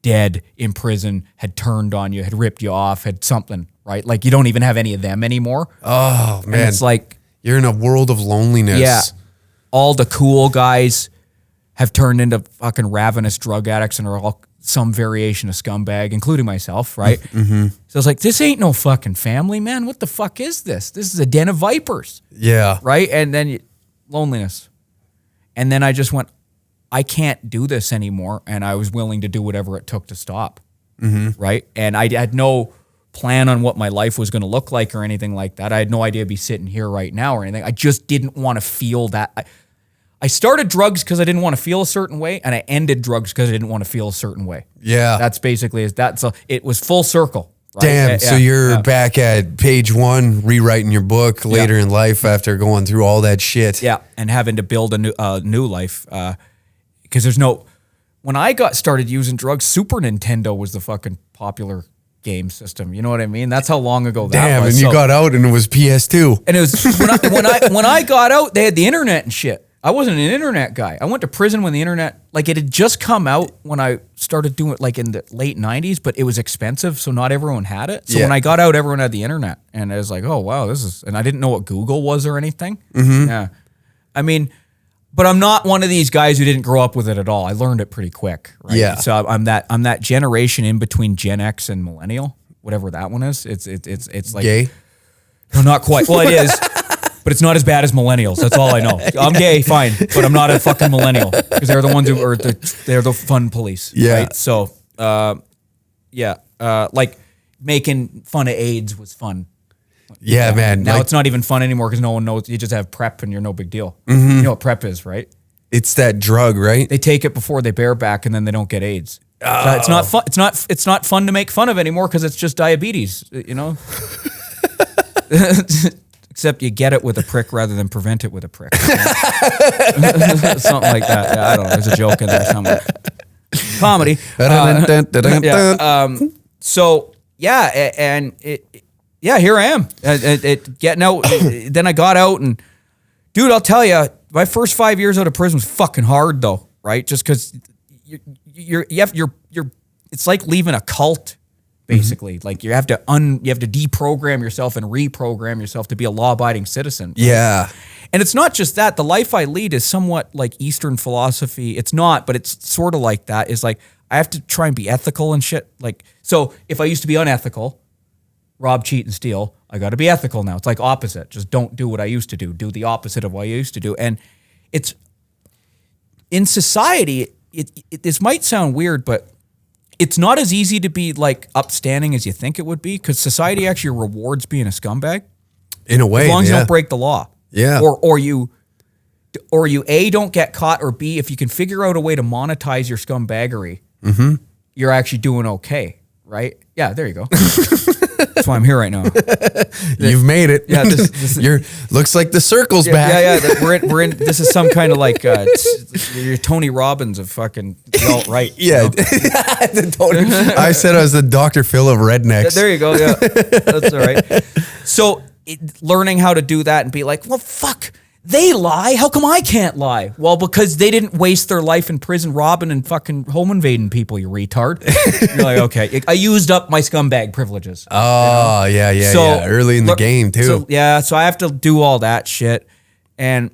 [SPEAKER 3] dead in prison, had turned on you, had ripped you off, had something, right? Like you don't even have any of them anymore.
[SPEAKER 2] Oh man.
[SPEAKER 3] And it's like
[SPEAKER 2] you're in a world of loneliness.
[SPEAKER 3] Yeah. All the cool guys have turned into fucking ravenous drug addicts and are all some variation of scumbag, including myself, right? Mm-hmm. So it's like, this ain't no fucking family, man. What the fuck is this? This is a den of vipers.
[SPEAKER 2] Yeah.
[SPEAKER 3] Right? And then loneliness. And then I just went, I can't do this anymore. And I was willing to do whatever it took to stop. Mm-hmm. Right? And I had no plan on what my life was going to look like or anything like that. I had no idea I'd be sitting here right now or anything. I just didn't want to feel that. I started drugs because I didn't want to feel a certain way, and I ended drugs because I didn't want to feel a certain way.
[SPEAKER 2] Yeah.
[SPEAKER 3] That's basically it. So it was full circle. Right?
[SPEAKER 2] Damn. So you're back at page 1, rewriting your book later in life after going through all that shit.
[SPEAKER 3] Yeah, and having to build a new life. Because when I got started using drugs, Super Nintendo was the fucking popular game system. You know what I mean? That's how long ago that was.
[SPEAKER 2] Damn, and you got out and it was PS2.
[SPEAKER 3] And it was when I got out, they had the internet and shit. I wasn't an internet guy. I went to prison when the internet, like it had just come out when I started doing it like in the late 90s, but it was expensive, so not everyone had it. So when I got out, everyone had the internet. And I was like, oh, wow, and I didn't know what Google was or anything. Mm-hmm. Yeah. I mean, but I'm not one of these guys who didn't grow up with it at all. I learned it pretty quick, right?
[SPEAKER 2] Yeah.
[SPEAKER 3] So I'm that generation in between Gen X and Millennial, whatever that one is. It's like
[SPEAKER 2] gay?
[SPEAKER 3] No, not quite. Well, it is. But it's not as bad as millennials. That's all I know. I'm gay, fine, but I'm not a fucking millennial because they're the ones who are they're the fun police.
[SPEAKER 2] Yeah.
[SPEAKER 3] Right? So, like making fun of AIDS was fun.
[SPEAKER 2] Yeah, man.
[SPEAKER 3] Now it's not even fun anymore because no one knows. You just have PrEP and you're no big deal. Mm-hmm. You know what PrEP is, right?
[SPEAKER 2] It's that drug, right?
[SPEAKER 3] They take it before they bareback and then they don't get AIDS. Oh. It's not fun. It's not fun to make fun of anymore because it's just diabetes. You know. Except you get it with a prick rather than prevent it with a prick. Something like that. Yeah, I don't know. There's a joke in there somewhere. Comedy. So, yeah, and here I am. Getting out. Then I got out and, dude, I'll tell you, my first 5 years out of prison was fucking hard though, right? Just because you're it's like leaving a cult. Basically, like you have to deprogram yourself and reprogram yourself to be a law-abiding citizen. Right?
[SPEAKER 2] Yeah.
[SPEAKER 3] And it's not just that. The life I lead is somewhat like Eastern philosophy. It's not, but it's sort of like that. Is like I have to try and be ethical and shit. Like, so if I used to be unethical, rob, cheat, and steal, I got to be ethical now. It's like opposite. Just don't do what I used to do. Do the opposite of what I used to do. And it's in society. This might sound weird, but it's not as easy to be like upstanding as you think it would be because society actually rewards being a scumbag.
[SPEAKER 2] In a way,
[SPEAKER 3] as long as you don't break the law.
[SPEAKER 2] Yeah.
[SPEAKER 3] Or you A, don't get caught, or B, if you can figure out a way to monetize your scumbaggery, you're actually doing okay. right? Yeah, there you go. That's why I'm here right now.
[SPEAKER 2] You've made it.
[SPEAKER 3] Yeah, this
[SPEAKER 2] looks like the circle's back.
[SPEAKER 3] Yeah. We're in. This is some kind of like you're Tony Robbins of fucking alt-right.
[SPEAKER 2] Yeah, I said I was the Dr. Phil of rednecks.
[SPEAKER 3] There you go. Yeah, that's all right. So learning how to do that and be like, well, fuck. They lie. How come I can't lie? Well, because they didn't waste their life in prison robbing and fucking home invading people, you retard. You're like, okay. I used up my scumbag privileges.
[SPEAKER 2] Oh, you know? Yeah. Early in the game, too.
[SPEAKER 3] So I have to do all that shit. And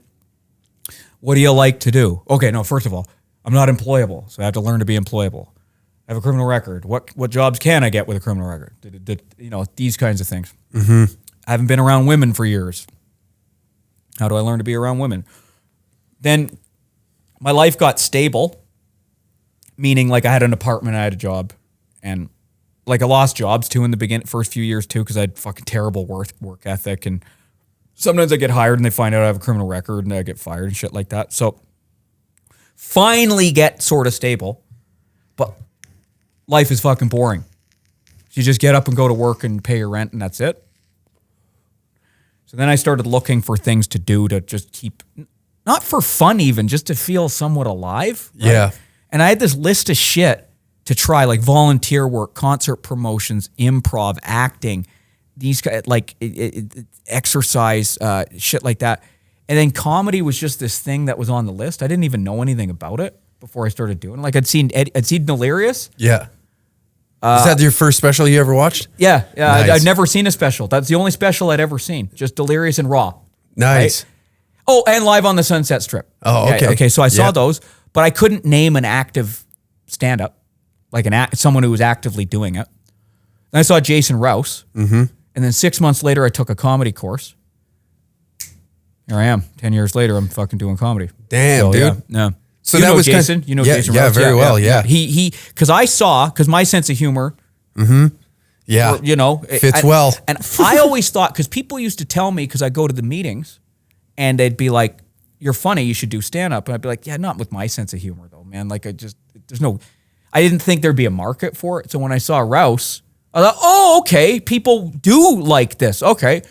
[SPEAKER 3] what do you like to do? Okay, no, first of all, I'm not employable, so I have to learn to be employable. I have a criminal record. What jobs can I get with a criminal record? You know, these kinds of things. Mm-hmm. I haven't been around women for years. How do I learn to be around women? Then my life got stable, meaning like I had an apartment, I had a job, and like I lost jobs too in the first few years too, because I had fucking terrible work ethic, and sometimes I get hired and they find out I have a criminal record and I get fired and shit like that. So finally get sort of stable, but life is fucking boring. You just get up and go to work and pay your rent and that's it. So then I started looking for things to do to just keep, not for fun even, just to feel somewhat alive. Right?
[SPEAKER 2] Yeah.
[SPEAKER 3] And I had this list of shit to try, like volunteer work, concert promotions, improv, acting, these like exercise, shit like that. And then comedy was just this thing that was on the list. I didn't even know anything about it before I started doing it. Like I'd seen Delirious.
[SPEAKER 2] Yeah. Is that your first special you ever watched?
[SPEAKER 3] Yeah.
[SPEAKER 2] Nice.
[SPEAKER 3] I'd never seen a special. That's the only special I'd ever seen. Just Delirious and Raw.
[SPEAKER 2] Nice.
[SPEAKER 3] Right? Oh, and Live on the Sunset Strip.
[SPEAKER 2] Oh, okay.
[SPEAKER 3] Okay, so I saw those, but I couldn't name an active stand-up, like someone who was actively doing it. Then I saw Jason Rouse, and then 6 months later, I took a comedy course. Here I am. 10 years later, I'm fucking doing comedy.
[SPEAKER 2] Damn, dude.
[SPEAKER 3] Yeah.
[SPEAKER 2] So
[SPEAKER 3] you
[SPEAKER 2] that
[SPEAKER 3] know
[SPEAKER 2] was
[SPEAKER 3] Jason. You know Jason
[SPEAKER 2] Yeah,
[SPEAKER 3] Rouse?
[SPEAKER 2] very well. Yeah.
[SPEAKER 3] Because my sense of humor.
[SPEAKER 2] Yeah.
[SPEAKER 3] You know,
[SPEAKER 2] fits well.
[SPEAKER 3] And I always thought, because people used to tell me, because I go to the meetings, and they'd be like, "You're funny. You should do stand up." And I'd be like, "Yeah, not with my sense of humor, though, man. Like, I didn't think there'd be a market for it. So when I saw Rouse, I thought, oh, okay, people do like this. Okay.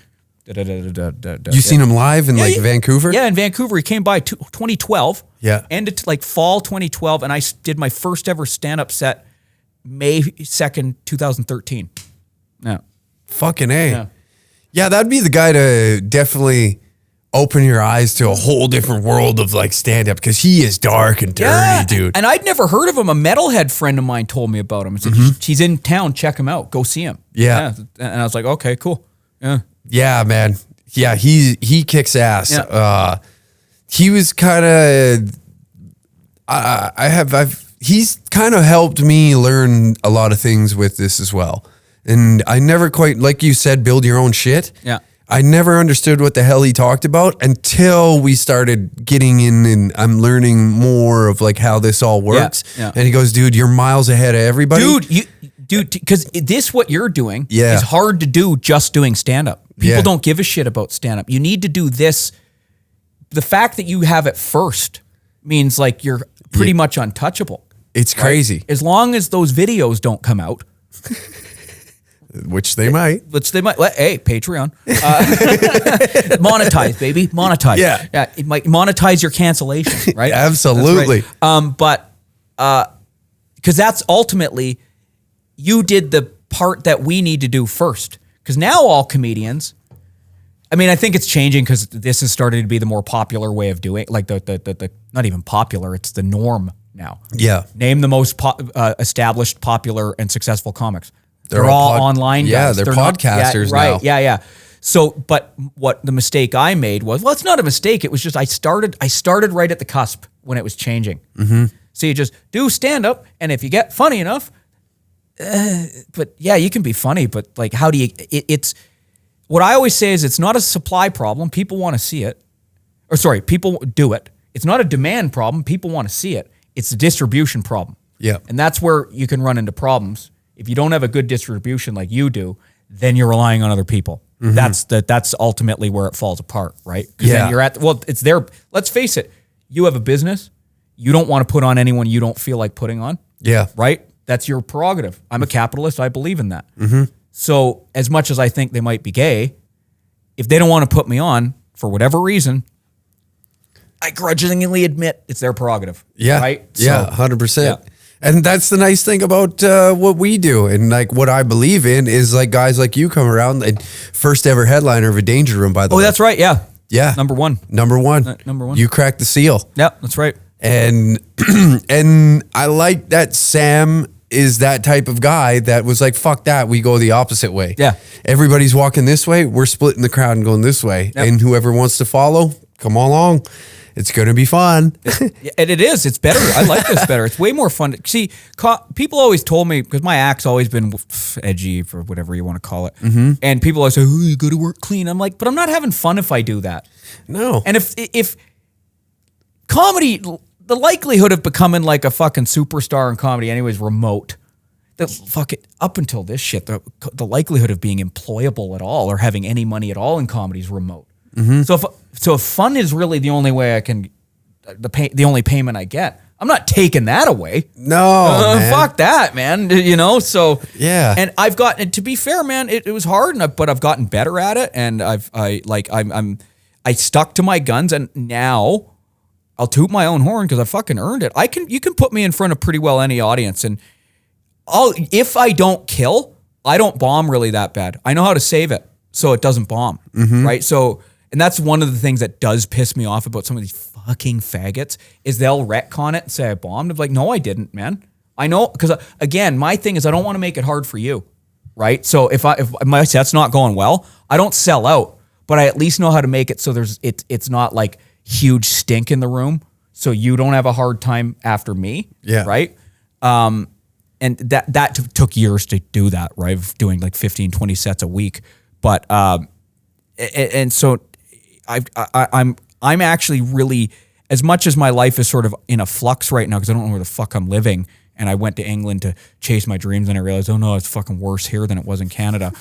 [SPEAKER 2] You seen him live in Vancouver?
[SPEAKER 3] Yeah, in Vancouver. He came by 2012.
[SPEAKER 2] Yeah.
[SPEAKER 3] Ended like fall 2012, and I did my first ever stand-up set May 2nd, 2013. Yeah.
[SPEAKER 2] Fucking A. Yeah, that'd be the guy to definitely open your eyes to a whole different world of like stand-up, because he is dark and dirty, dude.
[SPEAKER 3] And I'd never heard of him. A metalhead friend of mine told me about him. He said, he's in town, check him out, go see him.
[SPEAKER 2] Yeah.
[SPEAKER 3] And I was like, okay, cool. Yeah.
[SPEAKER 2] Yeah, man. Yeah, he kicks ass.
[SPEAKER 3] Yeah.
[SPEAKER 2] He was kind of, he's kind of helped me learn a lot of things with this as well. And I never quite, like you said, build your own shit.
[SPEAKER 3] Yeah.
[SPEAKER 2] I never understood what the hell he talked about until we started getting in, and I'm learning more of like how this all works.
[SPEAKER 3] Yeah.
[SPEAKER 2] And he goes, dude, you're miles ahead of everybody.
[SPEAKER 3] Dude, because this, what you're doing
[SPEAKER 2] Yeah.
[SPEAKER 3] is hard to do just doing stand-up. People
[SPEAKER 2] Yeah.
[SPEAKER 3] don't give a shit about stand-up. You need to do this. The fact that you have it first means like you're pretty much untouchable.
[SPEAKER 2] It's crazy.
[SPEAKER 3] As long as those videos don't come out.
[SPEAKER 2] Which they might.
[SPEAKER 3] Hey, Patreon. Monetize, baby. Monetize.
[SPEAKER 2] Yeah.
[SPEAKER 3] It might monetize your cancellation, right?
[SPEAKER 2] Absolutely.
[SPEAKER 3] That's right. But because that's ultimately, you did the part that we need to do first. Because now all comedians, I mean, I think it's changing because this has started to be the more popular way of doing, like the not even popular, it's the norm now.
[SPEAKER 2] Yeah.
[SPEAKER 3] Name the most established, popular, and successful comics. They're all online guys.
[SPEAKER 2] Yeah, they're podcasters now.
[SPEAKER 3] Yeah. So, but what the mistake I made was, well, it's not a mistake. It was just I started right at the cusp when it was changing. Mm-hmm. So you just do stand up, and if you get funny enough, but yeah, you can be funny, but like, how do you? It's what I always say is it's not a supply problem. People want to see it, or sorry, people do it. It's not a demand problem. People want to see it. It's a distribution problem.
[SPEAKER 2] Yeah,
[SPEAKER 3] and that's where you can run into problems. If you don't have a good distribution like you do, then you're relying on other people. Mm-hmm. That's ultimately where it falls apart, right?
[SPEAKER 2] Yeah.
[SPEAKER 3] Then you're it's there. Let's face it. You have a business. You don't want to put on anyone you don't feel like putting on.
[SPEAKER 2] Yeah.
[SPEAKER 3] Right? That's your prerogative. I'm a capitalist. I believe in that.
[SPEAKER 2] Mm-hmm.
[SPEAKER 3] So as much as I think they might be gay, if they don't want to put me on for whatever reason, I grudgingly admit it's their prerogative.
[SPEAKER 2] Yeah.
[SPEAKER 3] Right?
[SPEAKER 2] Yeah, 100%. And that's the nice thing about what we do. And like what I believe in is like guys like you come around and first ever headliner of a Danger Room, by the way.
[SPEAKER 3] Oh, that's right. Yeah.
[SPEAKER 2] Yeah.
[SPEAKER 3] Number one.
[SPEAKER 2] Number one. You cracked the seal.
[SPEAKER 3] Yeah, that's right.
[SPEAKER 2] And and I like that Sam is that type of guy that was like, fuck that, we go the opposite way.
[SPEAKER 3] Yeah.
[SPEAKER 2] Everybody's walking this way, we're splitting the crowd and going this way.
[SPEAKER 3] Yep.
[SPEAKER 2] And whoever wants to follow, come along. It's going to be fun.
[SPEAKER 3] And it is. It's better. I like this better. It's way more fun. See, people always told me, because my act's always been edgy, for whatever you want to call it.
[SPEAKER 2] Mm-hmm.
[SPEAKER 3] And people always say, oh, you got to work clean. I'm like, but I'm not having fun if I do that.
[SPEAKER 2] No.
[SPEAKER 3] And if comedy, the likelihood of becoming like a fucking superstar in comedy anyway is remote. Up until this shit, the likelihood of being employable at all or having any money at all in comedy is remote.
[SPEAKER 2] Mm-hmm.
[SPEAKER 3] So if fun is really the only way I can, the only payment I get, I'm not taking that away.
[SPEAKER 2] No, man.
[SPEAKER 3] Fuck that, man. You know, so
[SPEAKER 2] yeah.
[SPEAKER 3] And I've gotten, to be fair, man, it was hard, but I've gotten better at it, and I stuck to my guns, and now I'll toot my own horn because I fucking earned it. You can put me in front of pretty well any audience, and if I don't kill, I don't bomb really that bad. I know how to save it so it doesn't bomb, right? So. And that's one of the things that does piss me off about some of these fucking faggots is they'll retcon it and say I bombed. I'm like, no, I didn't, man. I know, because again, my thing is I don't want to make it hard for you, right? So if my set's not going well, I don't sell out, but I at least know how to make it so it's not like huge stink in the room, so you don't have a hard time after me, right? And that took years to do that, right? Of doing like 15, 20 sets a week, but and so. I'm actually really, as much as my life is sort of in a flux right now because I don't know where the fuck I'm living, and I went to England to chase my dreams and I realized, oh no, it's fucking worse here than it was in Canada.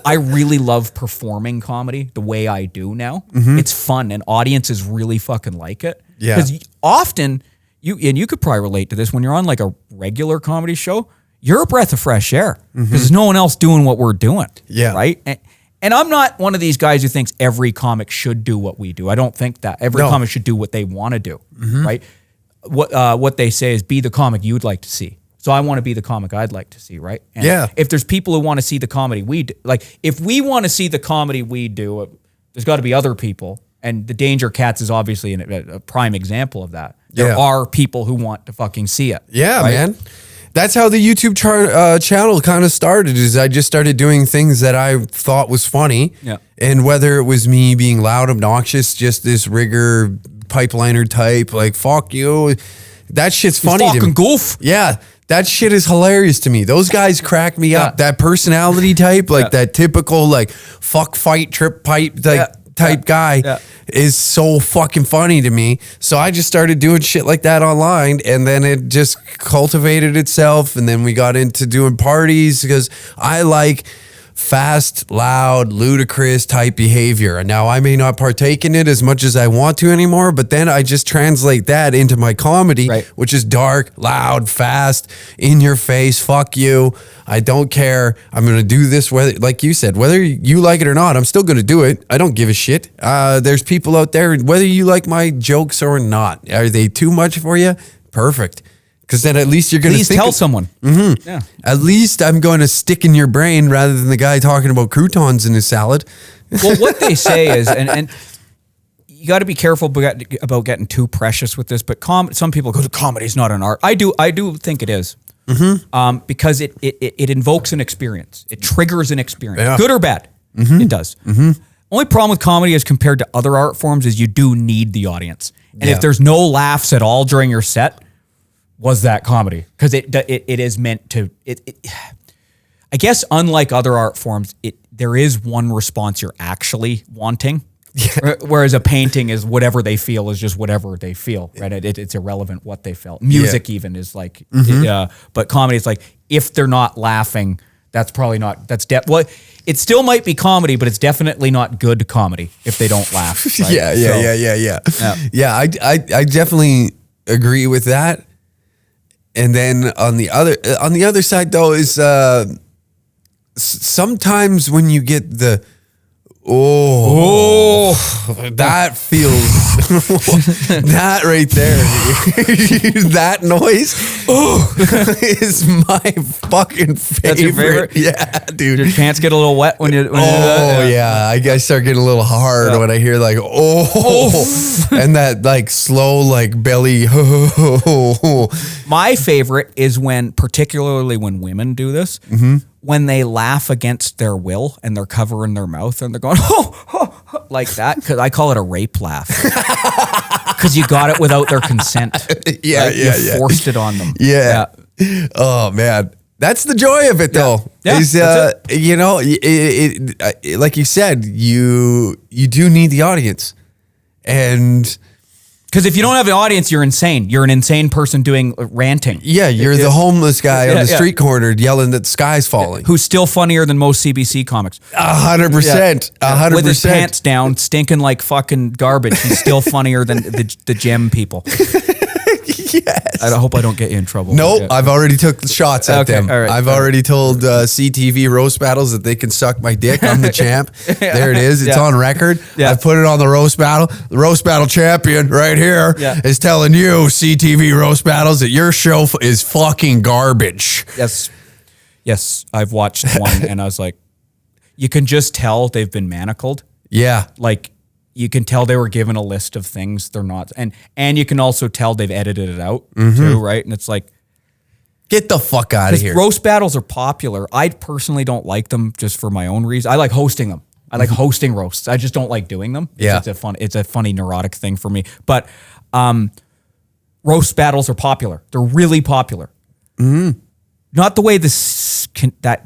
[SPEAKER 3] I really love performing comedy the way I do now. Mm-hmm. It's fun and audiences really fucking like it. Yeah. Because often, you could probably relate to this, when you're on like a regular comedy show, you're a breath of fresh air because there's no one else doing what we're doing. Yeah. Right? And I'm not one of these guys who thinks every comic should do what we do. I don't think that. Every comic should do what they want to do, right? What they say is be the comic you'd like to see. So I want to be the comic I'd like to see, right? And if there's people who want to see the comedy we do, like if we want to see the comedy we do, there's got to be other people. And the Danger Cats is obviously a prime example of that. There are people who want to fucking see it.
[SPEAKER 2] Yeah, right? Man. That's how the YouTube channel kind of started, is I just started doing things that I thought was funny. Yeah. And whether it was me being loud, obnoxious, just this rigger pipeliner type, like, fuck you. That shit's funny to me.
[SPEAKER 3] Fucking goof.
[SPEAKER 2] Yeah. That shit is hilarious to me. Those guys crack me up. That personality type, like that typical, like, fuck, fight, trip, pipe, type guy is so fucking funny to me. So I just started doing shit like that online, and then it just cultivated itself, and then we got into doing parties because I like fast, loud, ludicrous type behavior. And now I may not partake in it as much as I want to anymore, but then I just translate that into my comedy, which is dark, loud, fast, in your face, fuck you. I don't care. I'm going to do this, whether, like you said, whether you like it or not, I'm still going to do it. I don't give a shit. There's people out there, whether you like my jokes or not, are they too much for you? Perfect. Because then at least you're going to
[SPEAKER 3] tell someone.
[SPEAKER 2] Mm-hmm. Yeah. At least I'm going to stick in your brain rather than the guy talking about croutons in his salad.
[SPEAKER 3] Well, what they say is, and you got to be careful about getting too precious with this, but some people go, comedy's not an art. I do think it is. Mm-hmm. Because it invokes an experience. It triggers an experience. Good or bad. Mm-hmm. It does. Mm-hmm. Only problem with comedy as compared to other art forms is you do need the audience. And if there's no laughs at all during your set, was that comedy? Because it is meant to. I guess unlike other art forms, there is one response you're actually wanting. Yeah. Whereas a painting is whatever they feel is just whatever they feel, right? It's irrelevant what they felt. Music even is like, but comedy is like, if they're not laughing, that's probably not. Well, it still might be comedy, but it's definitely not good comedy if they don't laugh. Right?
[SPEAKER 2] Yeah. I definitely agree with that. And then on the other side though is sometimes when you get the that feels that right there that noise is my fucking favorite.
[SPEAKER 3] That's your favorite?
[SPEAKER 2] Yeah, dude.
[SPEAKER 3] Your pants get a little wet when you do that?
[SPEAKER 2] Yeah. I start getting a little hard when I hear like and that like slow like belly.
[SPEAKER 3] My favorite is particularly when women do this, when they laugh against their will and they're covering their mouth and they're going, like that. Because I call it a rape laugh. Because you got it without their consent. You forced it on them.
[SPEAKER 2] Yeah. Oh, man. That's the joy of it, though.
[SPEAKER 3] Yeah.
[SPEAKER 2] Is, you know, it, like you said, you do need the audience. And...
[SPEAKER 3] Because if you don't have an audience, you're insane. You're an insane person doing ranting.
[SPEAKER 2] Yeah, you're the homeless guy on the street corner yelling that the sky's falling.
[SPEAKER 3] Who's still funnier than most CBC comics.
[SPEAKER 2] 100%. 100%.
[SPEAKER 3] With his pants down, stinking like fucking garbage. He's still funnier than the gem people.
[SPEAKER 2] Yes.
[SPEAKER 3] I hope I don't get you in trouble.
[SPEAKER 2] Nope, I've already took the shots at them.
[SPEAKER 3] All right,
[SPEAKER 2] I've already told CTV roast battles that they can suck my dick. I'm the champ. There it is. It's on record.
[SPEAKER 3] Yeah.
[SPEAKER 2] I put it on the roast battle. The roast battle champion right here is telling you, CTV roast battles, that your show is fucking garbage.
[SPEAKER 3] Yes, I've watched one and I was like, you can just tell they've been manacled.
[SPEAKER 2] Yeah.
[SPEAKER 3] Like, you can tell they were given a list of things they're not, and you can also tell they've edited it out too, right? And it's like,
[SPEAKER 2] get the fuck out of here.
[SPEAKER 3] Roast battles are popular. I personally don't like them just for my own reason. I like hosting them. I like hosting roasts. I just don't like doing them.
[SPEAKER 2] Yeah,
[SPEAKER 3] it's a funny neurotic thing for me. But roast battles are popular. They're really popular. Not the way that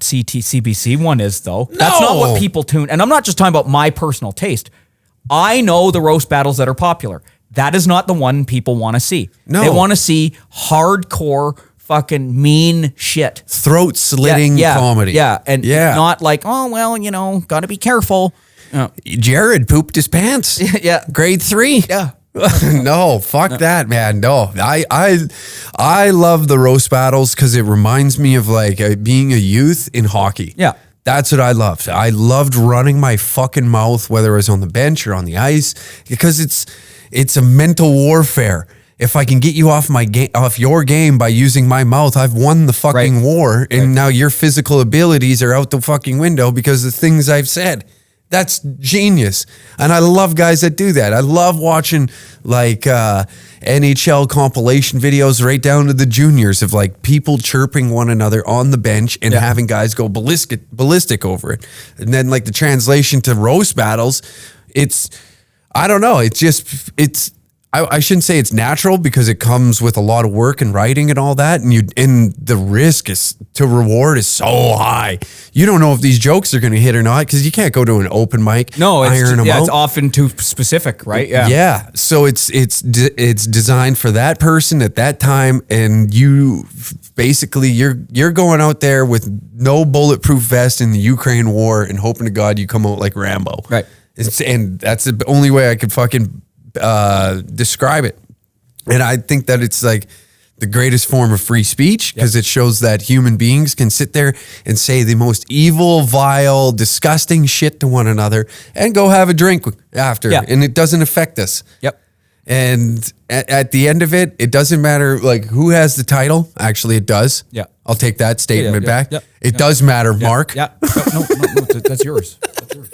[SPEAKER 3] CBC one is, though. No. That's not what people tune. And I'm not just talking about my personal taste. I know the roast battles that are popular. That is not the one people want to see. No. They want to see hardcore, fucking mean shit.
[SPEAKER 2] Throat slitting comedy.
[SPEAKER 3] Yeah. And not like, oh, well, you know, got to be careful.
[SPEAKER 2] Jared pooped his pants. Grade 3.
[SPEAKER 3] Yeah.
[SPEAKER 2] No, fuck that, man. No, I love the roast battles because it reminds me of like being a youth in hockey.
[SPEAKER 3] Yeah.
[SPEAKER 2] That's what I loved. I loved running my fucking mouth, whether it was on the bench or on the ice, because it's a mental warfare. If I can get you off your game by using my mouth, I've won the fucking war, and now your physical abilities are out the fucking window because of the things I've said. That's genius. And I love guys that do that. I love watching like NHL compilation videos right down to the juniors of like people chirping one another on the bench and having guys go ballistic over it. And then like the translation to roast battles, I don't know. I shouldn't say it's natural because it comes with a lot of work and writing and all that. And the risk to reward is so high. You don't know if these jokes are going to hit or not because you can't go to an open mic.
[SPEAKER 3] No, it's often too specific, right? Yeah.
[SPEAKER 2] Yeah. So it's designed for that person at that time. And you basically, you're going out there with no bulletproof vest in the Ukraine war and hoping to God you come out like Rambo.
[SPEAKER 3] Right.
[SPEAKER 2] And that's the only way I could fucking describe it. And I think that it's like the greatest form of free speech because it shows that human beings can sit there and say the most evil, vile, disgusting shit to one another and go have a drink after. And it doesn't affect us.
[SPEAKER 3] Yep.
[SPEAKER 2] And at the end of it, it doesn't matter like who has the title. Actually, it does.
[SPEAKER 3] Yeah.
[SPEAKER 2] I'll take that statement back.
[SPEAKER 3] Yeah.
[SPEAKER 2] It does matter, Mark.
[SPEAKER 3] Yeah. No, that's yours. That's yours.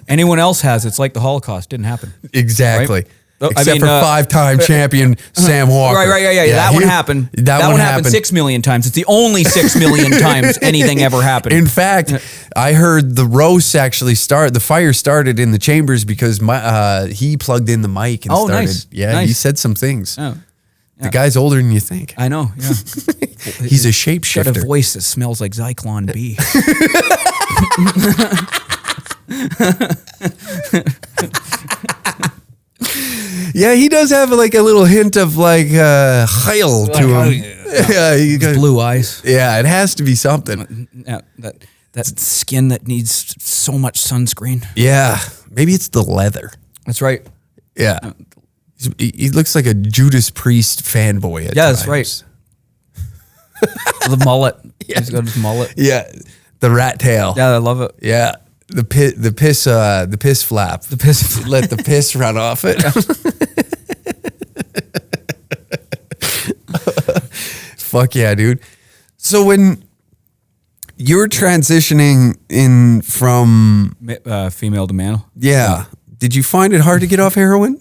[SPEAKER 3] Anyone else has, it's like the Holocaust didn't happen.
[SPEAKER 2] Exactly. Right? Except for 5-time champion Sam Walker.
[SPEAKER 3] Right. That one happened. That one happened 6 million times. It's the only 6 million times anything ever happened.
[SPEAKER 2] In fact, I heard the roast actually the fire started in the chambers because he plugged in the mic and started. Nice. Yeah, nice. He said some things. Oh. Yeah. The guy's older than you think.
[SPEAKER 3] I know, yeah.
[SPEAKER 2] He's a shapeshifter.
[SPEAKER 3] Got a voice that smells like Zyklon B.
[SPEAKER 2] Yeah, he does have like a little hint of like hail to him. Yeah, he got
[SPEAKER 3] blue eyes.
[SPEAKER 2] Yeah, it has to be something.
[SPEAKER 3] Yeah, that skin that needs so much sunscreen.
[SPEAKER 2] Yeah, maybe it's the leather.
[SPEAKER 3] That's right.
[SPEAKER 2] Yeah. He looks like a Judas Priest fanboy at times.
[SPEAKER 3] That's right. The mullet. Yeah. He's got his mullet.
[SPEAKER 2] Yeah. The rat tail.
[SPEAKER 3] Yeah, I love it.
[SPEAKER 2] Yeah. The piss flap.
[SPEAKER 3] The piss.
[SPEAKER 2] Let the piss run off it. Fuck yeah, dude. So when you're transitioning in from
[SPEAKER 3] female to male.
[SPEAKER 2] Yeah. Did you find it hard to get off heroin?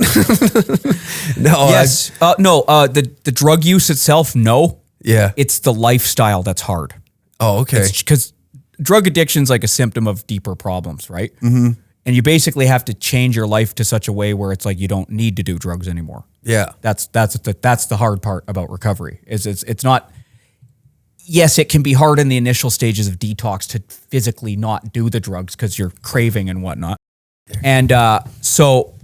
[SPEAKER 2] No.
[SPEAKER 3] Yes. The drug use itself, no.
[SPEAKER 2] Yeah.
[SPEAKER 3] It's the lifestyle that's hard.
[SPEAKER 2] Oh, okay.
[SPEAKER 3] Because drug addiction is like a symptom of deeper problems, right? Mm-hmm. And you basically have to change your life to such a way where it's like you don't need to do drugs anymore.
[SPEAKER 2] Yeah.
[SPEAKER 3] That's the hard part about recovery. It's not. Yes, it can be hard in the initial stages of detox to physically not do the drugs because you're craving and whatnot. And so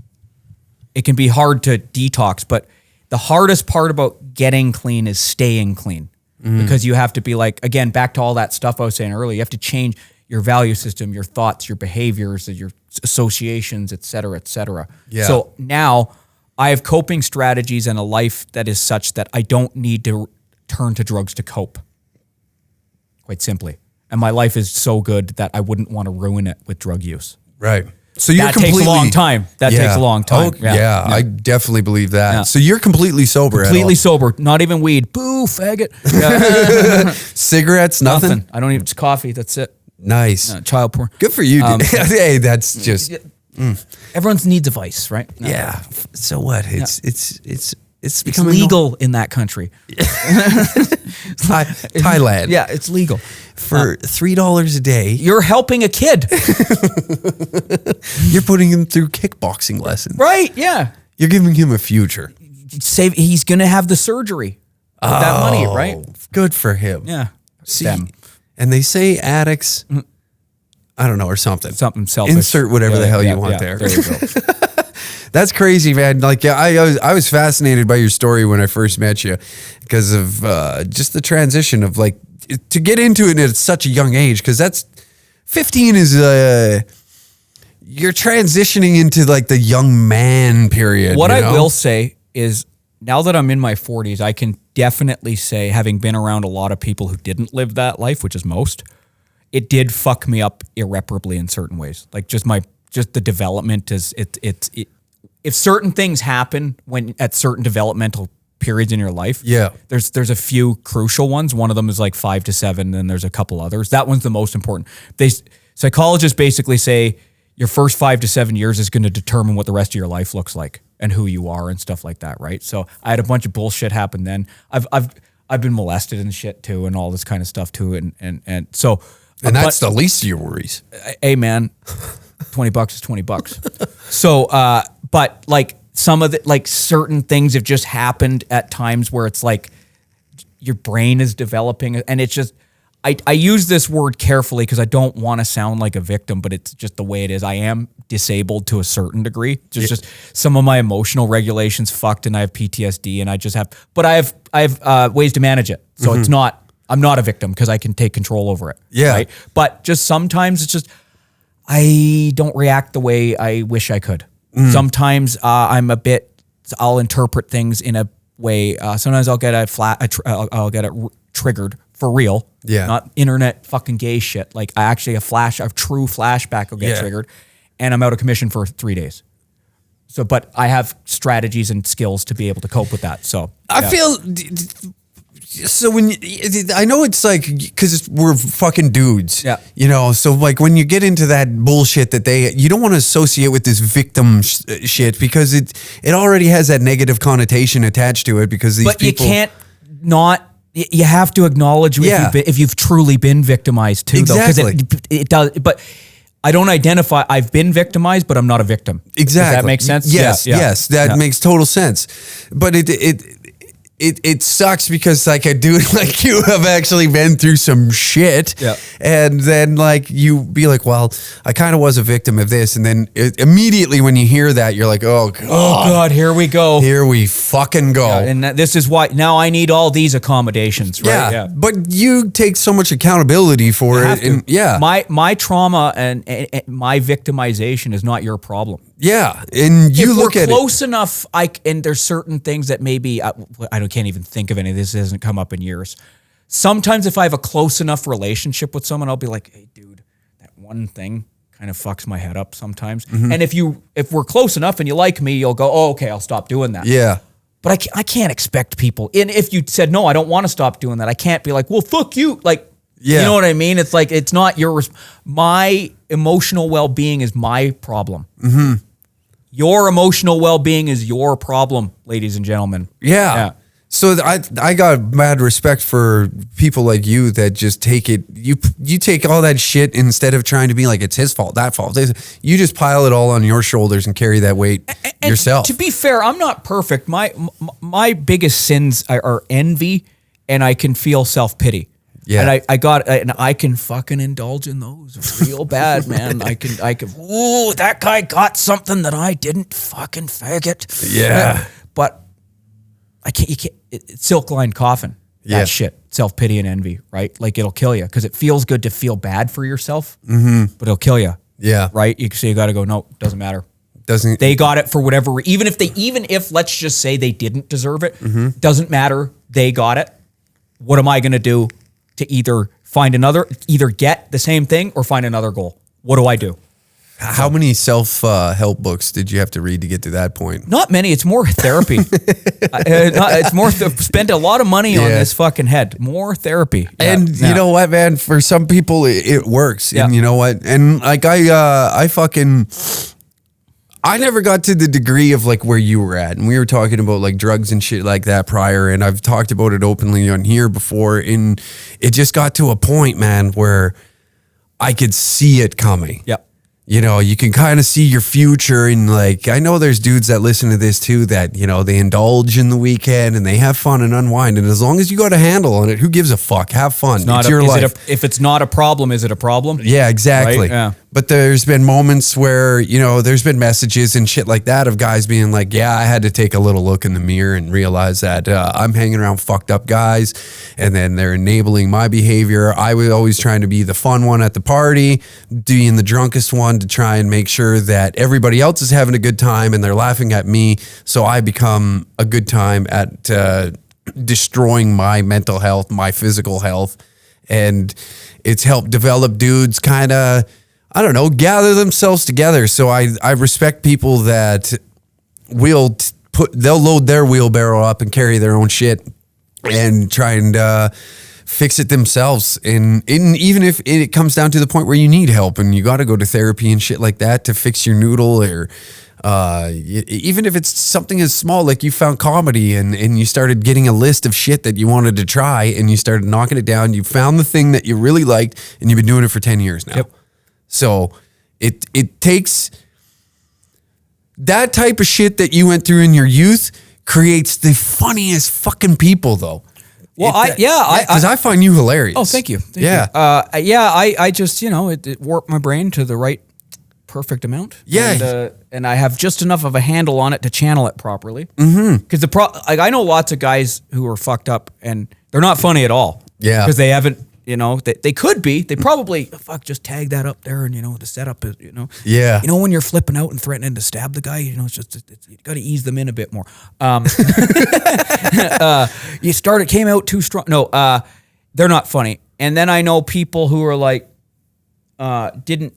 [SPEAKER 3] it can be hard to detox, but the hardest part about getting clean is staying clean because you have to be like, again, back to all that stuff I was saying earlier, you have to change your value system, your thoughts, your behaviors, your associations, et cetera, et cetera.
[SPEAKER 2] Yeah.
[SPEAKER 3] So now I have coping strategies and a life that is such that I don't need to turn to drugs to cope, quite simply. And my life is so good that I wouldn't want to ruin it with drug use.
[SPEAKER 2] Right. So you're
[SPEAKER 3] that takes a long time. That takes a long time.
[SPEAKER 2] Oh, yeah, I definitely believe that.
[SPEAKER 3] Yeah.
[SPEAKER 2] So you're completely sober.
[SPEAKER 3] Completely sober. Not even weed. Boo, faggot. Yeah.
[SPEAKER 2] Cigarettes, nothing?
[SPEAKER 3] I don't even. It's coffee. That's it.
[SPEAKER 2] Nice.
[SPEAKER 3] Child porn.
[SPEAKER 2] Good for you, dude. Hey, that's just.
[SPEAKER 3] Everyone needs a vice, right? No.
[SPEAKER 2] Yeah. So what? It's becoming
[SPEAKER 3] legal in that country.
[SPEAKER 2] Thailand.
[SPEAKER 3] Yeah, it's legal.
[SPEAKER 2] For $3 a day.
[SPEAKER 3] You're helping a kid.
[SPEAKER 2] You're putting him through kickboxing lessons.
[SPEAKER 3] Right, yeah.
[SPEAKER 2] You're giving him a future.
[SPEAKER 3] He's going to have the surgery with that money, right?
[SPEAKER 2] Good for him.
[SPEAKER 3] Yeah.
[SPEAKER 2] See, and they say addicts, I don't know, or something.
[SPEAKER 3] Something selfish.
[SPEAKER 2] Insert whatever the hell you want there. There you go. That's crazy, man. Like, I was fascinated by your story when I first met you because of just the transition of like to get into it at such a young age. Because that's 15 is you're transitioning into like the young man period.
[SPEAKER 3] What I will say is now that I'm in my 40s, I can definitely say, having been around a lot of people who didn't live that life, which is most, it did fuck me up irreparably in certain ways. Like just the development is if certain things happen when at certain developmental periods in your life, there's a few crucial ones. One of them is like 5 to 7, and there's a couple others. That one's the most important. Psychologists basically say your first 5 to 7 years is going to determine what the rest of your life looks like and who you are and stuff like that, right? So I had a bunch of bullshit happen then. I've been molested and shit too, and all this kind of stuff too, and so.
[SPEAKER 2] And that's the least of your worries.
[SPEAKER 3] Hey man, $20 is $20. So, but like some of the, like certain things have just happened at times where it's like your brain is developing, and it's just, I use this word carefully because I don't want to sound like a victim, but it's just the way it is. I am disabled to a certain degree. Just some of my emotional regulations fucked, and I have PTSD, and I just have, but I have ways to manage it. So it's not, I'm not a victim because I can take control over it.
[SPEAKER 2] Yeah.
[SPEAKER 3] Right? But just sometimes it's just, I don't react the way I wish I could. Sometimes I'll interpret things in a way. Sometimes I'll get I'll get it triggered for real.
[SPEAKER 2] Yeah.
[SPEAKER 3] Not internet fucking gay shit. Like I actually a true flashback will get triggered, and I'm out of commission for 3 days. So, but I have strategies and skills to be able to cope with that. So
[SPEAKER 2] I feel. So when I know it's like because we're fucking dudes, you know. So like when you get into that bullshit that you don't want to associate with this victim shit because it already has that negative connotation attached to it because these people. But
[SPEAKER 3] you can't not. You have to acknowledge if you've truly been victimized too,
[SPEAKER 2] exactly.
[SPEAKER 3] though, because it does. But I don't identify. I've been victimized, but I'm not a victim.
[SPEAKER 2] Exactly.
[SPEAKER 3] Does that make sense?
[SPEAKER 2] Yes, yes, that makes total sense. But it sucks because like a dude like you have actually been through some shit, and then like you be like, well, I kind of was a victim of this, and then immediately when you hear that, you're like, oh god,
[SPEAKER 3] here we go,
[SPEAKER 2] here we fucking go,
[SPEAKER 3] and this is why now I need all these accommodations, right?
[SPEAKER 2] Yeah. But you take so much accountability for it, and
[SPEAKER 3] my trauma and my victimization is not your problem.
[SPEAKER 2] Yeah, and you look at
[SPEAKER 3] close enough, and there's certain things that maybe can't even think of any. This hasn't come up in years. Sometimes if I have a close enough relationship with someone, I'll be like, "Hey, dude, that one thing kind of fucks my head up sometimes." Mm-hmm. And if we're close enough and you like me, you'll go, "Oh, okay, I'll stop doing that."
[SPEAKER 2] Yeah.
[SPEAKER 3] But I can't expect people. And if you said no, I don't want to stop doing that, I can't be like, "Well, fuck you." Like, you know what I mean? It's like it's not my emotional well-being is my problem.
[SPEAKER 2] Mm-hmm.
[SPEAKER 3] Your emotional well-being is your problem, ladies and gentlemen.
[SPEAKER 2] Yeah. So I got mad respect for people like you that just take it. You take all that shit instead of trying to be like it's his fault, that fault. You just pile it all on your shoulders and carry that weight yourself.
[SPEAKER 3] To be fair, I'm not perfect. My biggest sins are envy, and I can feel self-pity. Yeah, and I can fucking indulge in those real bad, man. I can. Ooh, that guy got something that I didn't, fucking faggot.
[SPEAKER 2] Yeah,
[SPEAKER 3] but I can't. You can't. It's silk lined coffin. That shit, self pity and envy, right? Like it'll kill you because it feels good to feel bad for yourself, but it'll kill you.
[SPEAKER 2] Yeah,
[SPEAKER 3] right. So you got to go. No, doesn't matter.
[SPEAKER 2] Doesn't
[SPEAKER 3] they got it for whatever? Even if let's just say they didn't deserve it, doesn't matter. They got it. What am I going to do? To either get the same thing or find another goal. What do I do?
[SPEAKER 2] How many self-help books did you have to read to get to that point?
[SPEAKER 3] Not many. It's more therapy. It's more spent a lot of money on this fucking head. More therapy.
[SPEAKER 2] And you know what, man? For some people, it works. And you know what? And like I never got to the degree of like where you were at. And we were talking about like drugs and shit like that prior. And I've talked about it openly on here before. And it just got to a point, man, where I could see it coming.
[SPEAKER 3] Yep.
[SPEAKER 2] You know, you can kind of see your future. And like, I know there's dudes that listen to this too, that, you know, they indulge in the weekend and they have fun and unwind. And as long as you got a handle on it, who gives a fuck? Have fun. It's your life.
[SPEAKER 3] If it's not a problem, is it a problem?
[SPEAKER 2] Yeah, exactly. Right? Yeah. But there's been moments where, you know, there's been messages and shit like that of guys being like, yeah, I had to take a little look in the mirror and realize that I'm hanging around fucked up guys and then they're enabling my behavior. I was always trying to be the fun one at the party, being the drunkest one to try and make sure that everybody else is having a good time and they're laughing at me. So I become a good time at destroying my mental health, my physical health. And it's helped develop dudes kind of, I don't know, gather themselves together. So I respect people that they'll load their wheelbarrow up and carry their own shit and try and fix it themselves. And even if it comes down to the point where you need help and you got to go to therapy and shit like that to fix your noodle, or even if it's something as small like you found comedy and you started getting a list of shit that you wanted to try and you started knocking it down, you found the thing that you really liked and you've been doing it for 10 years now.
[SPEAKER 3] Yep.
[SPEAKER 2] So it takes that type of shit that you went through in your youth creates the funniest fucking people though.
[SPEAKER 3] Well,
[SPEAKER 2] because I find you hilarious.
[SPEAKER 3] Oh, thank you. Thank
[SPEAKER 2] you.
[SPEAKER 3] I just, you know, it warped my brain to the right perfect amount.
[SPEAKER 2] Yeah.
[SPEAKER 3] And I have just enough of a handle on it to channel it properly. Because I know lots of guys who are fucked up and they're not funny at all.
[SPEAKER 2] Yeah.
[SPEAKER 3] Because they haven't, you know, they could be. They probably, just tag that up there and, you know, the setup is, you know.
[SPEAKER 2] Yeah.
[SPEAKER 3] You know, when you're flipping out and threatening to stab the guy, you know, you got to ease them in a bit more. It came out too strong. No, they're not funny. And then I know people who are like, didn't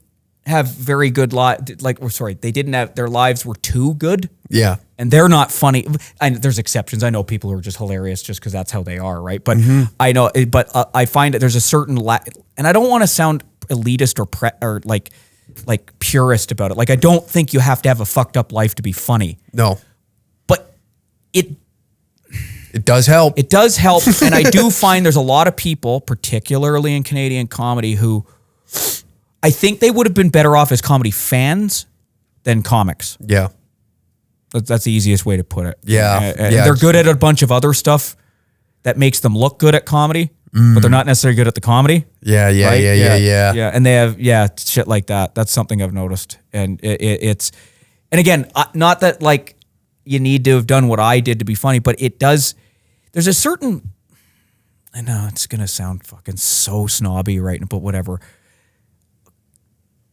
[SPEAKER 3] have very good they didn't have, their lives were too good.
[SPEAKER 2] Yeah.
[SPEAKER 3] And they're not funny. And there's exceptions. I know people who are just hilarious just because that's how they are, right? But I know, I find that there's a certain and I don't want to sound elitist or like purist about it. Like, I don't think you have to have a fucked up life to be funny.
[SPEAKER 2] No.
[SPEAKER 3] But it
[SPEAKER 2] does help.
[SPEAKER 3] It does help. And I do find there's a lot of people, particularly in Canadian comedy, who I think they would have been better off as comedy fans than comics.
[SPEAKER 2] Yeah.
[SPEAKER 3] That's the easiest way to put it.
[SPEAKER 2] Yeah.
[SPEAKER 3] They're good at a bunch of other stuff that makes them look good at comedy, but they're not necessarily good at the comedy.
[SPEAKER 2] Yeah.
[SPEAKER 3] Yeah. And they have, shit like that. That's something I've noticed. And it's, and again, not that like you need to have done what I did to be funny, but it does, there's a certain, I know it's going to sound fucking so snobby right now, but whatever.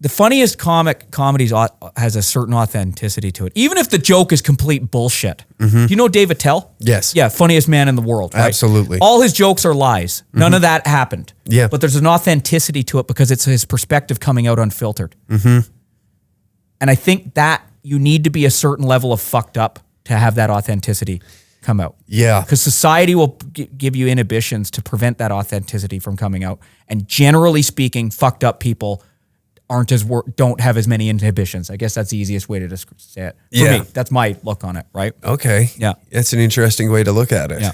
[SPEAKER 3] the funniest comedies has a certain authenticity to it. Even if the joke is complete bullshit. Do you know Dave Attell?
[SPEAKER 2] Yes.
[SPEAKER 3] Yeah, funniest man in the world, right?
[SPEAKER 2] Absolutely.
[SPEAKER 3] All his jokes are lies. None of that happened.
[SPEAKER 2] Yeah.
[SPEAKER 3] But there's an authenticity to it because it's his perspective coming out unfiltered. And I think that you need to be a certain level of fucked up to have that authenticity come out.
[SPEAKER 2] Yeah.
[SPEAKER 3] Because society will give you inhibitions to prevent that authenticity from coming out. And generally speaking, fucked up people don't have as many inhibitions. I guess that's the easiest way to say it. For me, that's my look on it, right?
[SPEAKER 2] Okay.
[SPEAKER 3] Yeah.
[SPEAKER 2] That's an interesting way to look at it.
[SPEAKER 3] Yeah.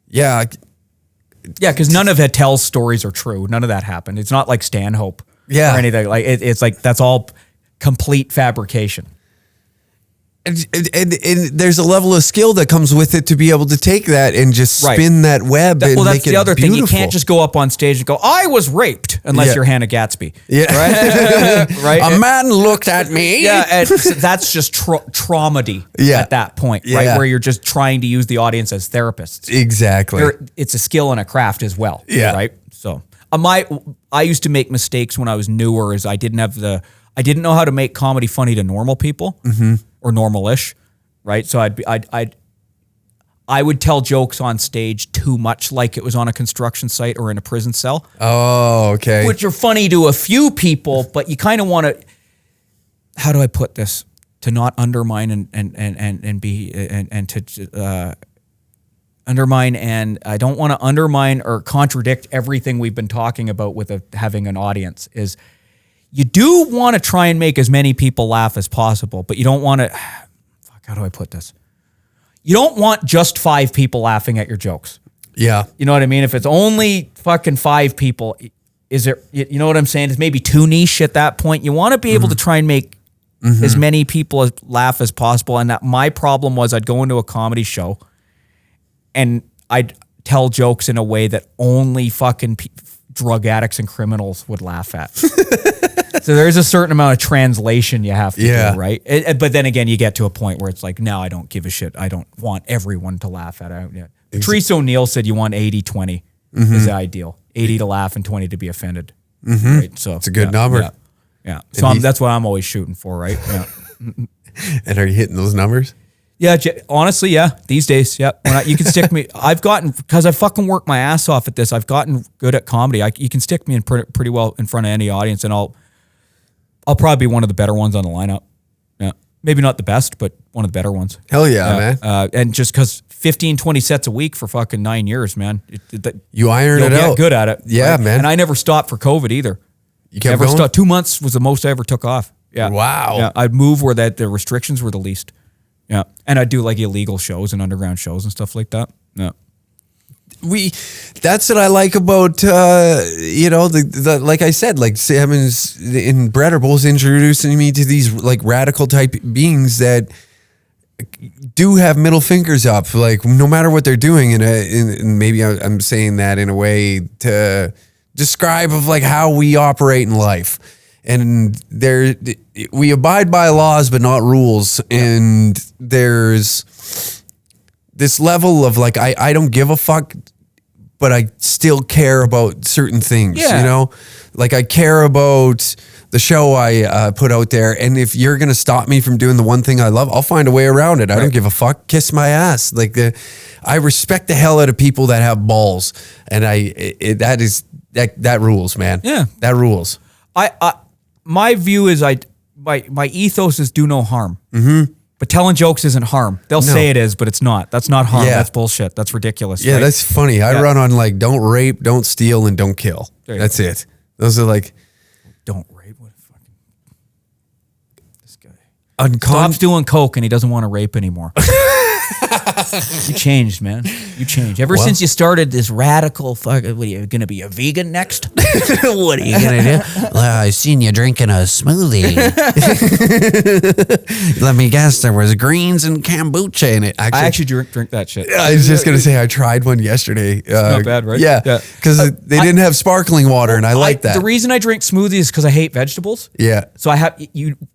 [SPEAKER 2] Yeah.
[SPEAKER 3] Yeah, because none of Attell's stories are true. None of that happened. It's not like Stanhope or anything. Like it's like that's all complete fabrication.
[SPEAKER 2] And there's a level of skill that comes with it to be able to take that and just spin that web and
[SPEAKER 3] that's
[SPEAKER 2] make it
[SPEAKER 3] the other thing. You
[SPEAKER 2] beautiful.
[SPEAKER 3] can't just go up on stage and go, I was raped, unless you're Hannah Gatsby.
[SPEAKER 2] Yeah.
[SPEAKER 3] Right? Right?
[SPEAKER 2] A man looked at me.
[SPEAKER 3] Yeah, and that's just traumedy at that point, right? Where you're just trying to use the audience as therapists.
[SPEAKER 2] Exactly.
[SPEAKER 3] It's a skill and a craft as well.
[SPEAKER 2] Yeah.
[SPEAKER 3] Right? So I used to make mistakes when I was newer is I didn't know how to make comedy funny to normal people or normal-ish, right? So I would tell jokes on stage too much like it was on a construction site or in a prison cell.
[SPEAKER 2] Oh, okay.
[SPEAKER 3] Which are funny to a few people, but you kind of want to, how do I put this? To not undermine undermine, and I don't want to undermine or contradict everything we've been talking about with having an audience is you do want to try and make as many people laugh as possible, but you don't want to, how do I put this? You don't want just 5 people laughing at your jokes.
[SPEAKER 2] Yeah.
[SPEAKER 3] You know what I mean? If it's only fucking 5 people, is it, you know what I'm saying? It's maybe too niche at that point. You want to be able to try and make as many people laugh as possible. And that my problem was I'd go into a comedy show and I'd tell jokes in a way that only fucking drug addicts and criminals would laugh at. So there's a certain amount of translation you have to do, right? But then again, you get to a point where it's like, no, I don't give a shit. I don't want everyone to laugh at it. Patrice O'Neill said you want 80-20 is the ideal. 80 to laugh and 20 to be offended. Right? So
[SPEAKER 2] it's a good number.
[SPEAKER 3] Yeah. So that's what I'm always shooting for, right? Yeah.
[SPEAKER 2] And are you hitting those numbers?
[SPEAKER 3] Yeah, honestly, yeah. These days, yeah. You can stick me. I've gotten, because I fucking worked my ass off at this, I've gotten good at comedy. You can stick me in pretty well in front of any audience, and I'll probably be one of the better ones on the lineup. Yeah. Maybe not the best, but one of the better ones.
[SPEAKER 2] Hell yeah, man.
[SPEAKER 3] And just because 15, 20 sets a week for fucking 9 years, man.
[SPEAKER 2] You iron it out.
[SPEAKER 3] Good at it.
[SPEAKER 2] Yeah, right? Man.
[SPEAKER 3] And I never stopped for COVID either.
[SPEAKER 2] You kept going?
[SPEAKER 3] Stopped. 2 months was the most I ever took off. Yeah.
[SPEAKER 2] Wow.
[SPEAKER 3] Yeah. I'd move where the restrictions were the least. Yeah. And I'd do like illegal shows and underground shows and stuff like that. Yeah.
[SPEAKER 2] That's what I like about, the like I said, like Simmons and Brett are both introducing me to these like radical type beings that do have middle fingers up, like no matter what they're doing. And maybe I'm saying that in a way to describe of like how we operate in life. And we abide by laws, but not rules. And there's this level of like, I don't give a fuck, but I still care about certain things, you know? Like I care about the show I put out there. And if you're going to stop me from doing the one thing I love, I'll find a way around it. I don't give a fuck. Kiss my ass. Like I respect the hell out of people that have balls. And that rules, man. Yeah. That rules.
[SPEAKER 3] My view is my ethos is do no harm. But telling jokes isn't harm. They'll say it is, but it's not. That's not harm. That's bullshit. That's ridiculous.
[SPEAKER 2] Yeah, that's funny. I run on like don't rape, don't steal, and don't kill. That's it. Those are like
[SPEAKER 3] don't rape. What a fucking this guy stops doing coke and he doesn't want to rape anymore. You changed, man. You changed. Ever since you started this radical what are you going to be, a vegan next? What are you going to do?
[SPEAKER 2] I seen you drinking a smoothie. Let me guess, there was greens and kombucha in it.
[SPEAKER 3] I actually drink that shit.
[SPEAKER 2] I was just going to say, I tried one yesterday. It's
[SPEAKER 3] not bad, right?
[SPEAKER 2] Yeah. Because they didn't have sparkling water, and I like that.
[SPEAKER 3] The reason I drink smoothies is because I hate vegetables.
[SPEAKER 2] Yeah.
[SPEAKER 3] So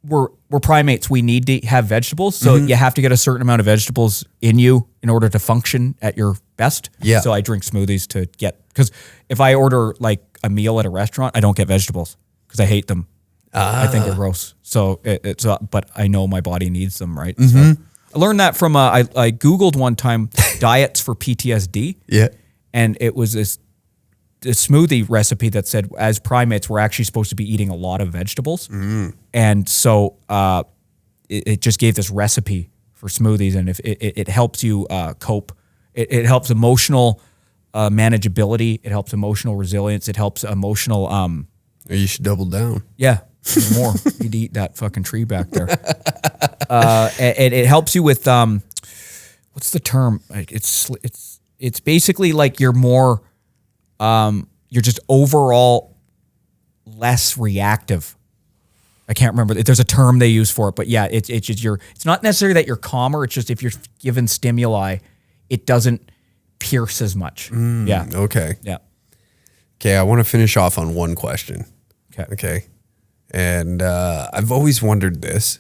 [SPEAKER 3] we're primates. We need to have vegetables. So you have to get a certain amount of vegetables in you in order to function at your best.
[SPEAKER 2] Yeah.
[SPEAKER 3] So I drink smoothies to get, because if I order like a meal at a restaurant, I don't get vegetables because I hate them. I think they're gross. So but I know my body needs them, right? So I learned that from I Googled one time diets for PTSD.
[SPEAKER 2] Yeah.
[SPEAKER 3] And it was this smoothie recipe that said as primates we're actually supposed to be eating a lot of vegetables. And so it just gave this recipe for smoothies, and if it helps you cope. It helps emotional manageability. It helps emotional resilience. It helps emotional.
[SPEAKER 2] You should double down.
[SPEAKER 3] Yeah, more. You'd eat that fucking tree back there. It helps you with what's the term? Like it's basically like you're more you're just overall less reactive. I can't remember. There's a term they use for it, but yeah, it's just it's not necessarily that you're calmer. It's just if you're given stimuli, it doesn't pierce as much. Yeah.
[SPEAKER 2] Okay.
[SPEAKER 3] Yeah.
[SPEAKER 2] Okay. I want to finish off on one question.
[SPEAKER 3] Okay.
[SPEAKER 2] Okay. And I've always wondered this.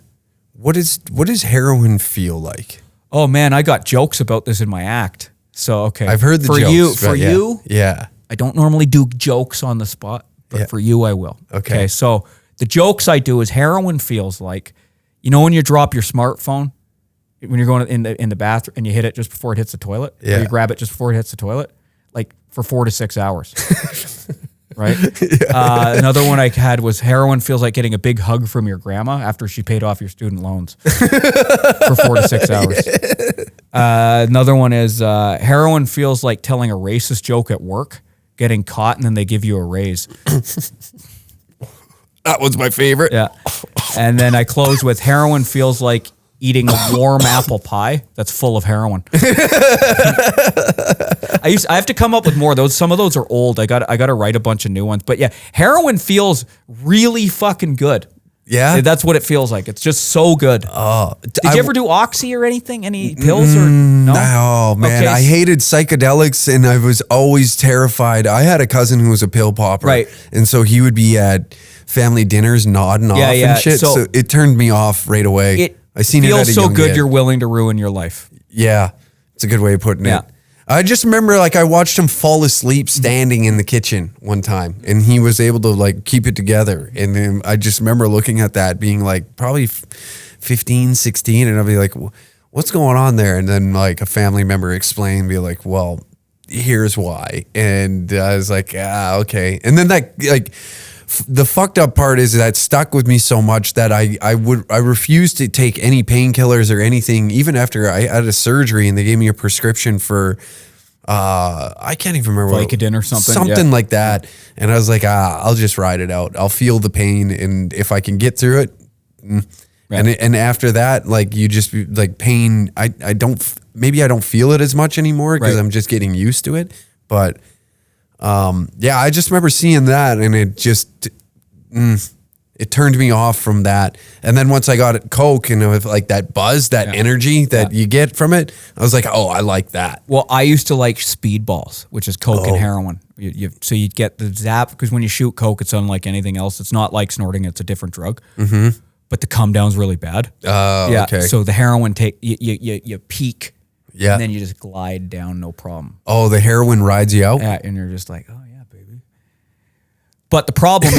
[SPEAKER 2] What does heroin feel like?
[SPEAKER 3] Oh man, I got jokes about this in my act. So okay.
[SPEAKER 2] I've heard the jokes.
[SPEAKER 3] For you,
[SPEAKER 2] yeah.
[SPEAKER 3] I don't normally do jokes on the spot, but for you I will.
[SPEAKER 2] Okay.
[SPEAKER 3] So the jokes I do is heroin feels like, when you drop your smartphone, when you're going in the bathroom and you hit it just before it hits the toilet, or you grab it just before it hits the toilet, like for 4 to 6 hours. Right? Another one I had was heroin feels like getting a big hug from your grandma after she paid off your student loans for 4 to 6 hours. Another one is heroin feels like telling a racist joke at work, getting caught, and then they give you a raise.
[SPEAKER 2] That was my favorite.
[SPEAKER 3] Yeah. And then I close with heroin feels like eating a warm apple pie that's full of heroin. I have to come up with more. Some of those are old. I got to write a bunch of new ones. But yeah, heroin feels really fucking good.
[SPEAKER 2] Yeah.
[SPEAKER 3] That's what it feels like. It's just so good. Did you ever do Oxy or anything? Any pills or no?
[SPEAKER 2] Oh man, I hated psychedelics and I was always terrified. I had a cousin who was a pill popper.
[SPEAKER 3] Right.
[SPEAKER 2] And so he would be at family dinners nodding off and shit. So it turned me off right away. I seen it at a young
[SPEAKER 3] feels so good
[SPEAKER 2] age.
[SPEAKER 3] you're willing to ruin your life.
[SPEAKER 2] Yeah. It's a good way of putting
[SPEAKER 3] Yeah.
[SPEAKER 2] it. I just remember I watched him fall asleep standing in the kitchen one time and he was able to keep it together. And then I just remember looking at that being probably 15, 16 and I'll be like, what's going on there? And then a family member explained, be like, well, here's why. And I was like, okay. And then the fucked up part is that stuck with me so much that I refused to take any painkillers or anything, even after I had a surgery and they gave me a prescription for, I can't even remember
[SPEAKER 3] Vicodin or something.
[SPEAKER 2] Something like that. And I was like, I'll just ride it out. I'll feel the pain. And if I can get through it. And after that, you just pain, I don't feel it as much anymore because I'm just getting used to it. But I just remember seeing that and it just, it turned me off from that. And then once I got Coke and with that buzz, that energy that you get from it, I was like, oh, I like that.
[SPEAKER 3] Well, I used to like speedballs, which is Coke and heroin. So you'd get the zap, because when you shoot Coke, it's unlike anything else. It's not like snorting, it's a different drug. Mm-hmm. But the come down's really bad.
[SPEAKER 2] Okay.
[SPEAKER 3] So the heroin you peak.
[SPEAKER 2] Yeah.
[SPEAKER 3] And then you just glide down, no problem.
[SPEAKER 2] Oh, the heroin rides you out?
[SPEAKER 3] Yeah, and you're just like, oh yeah, baby. But the problem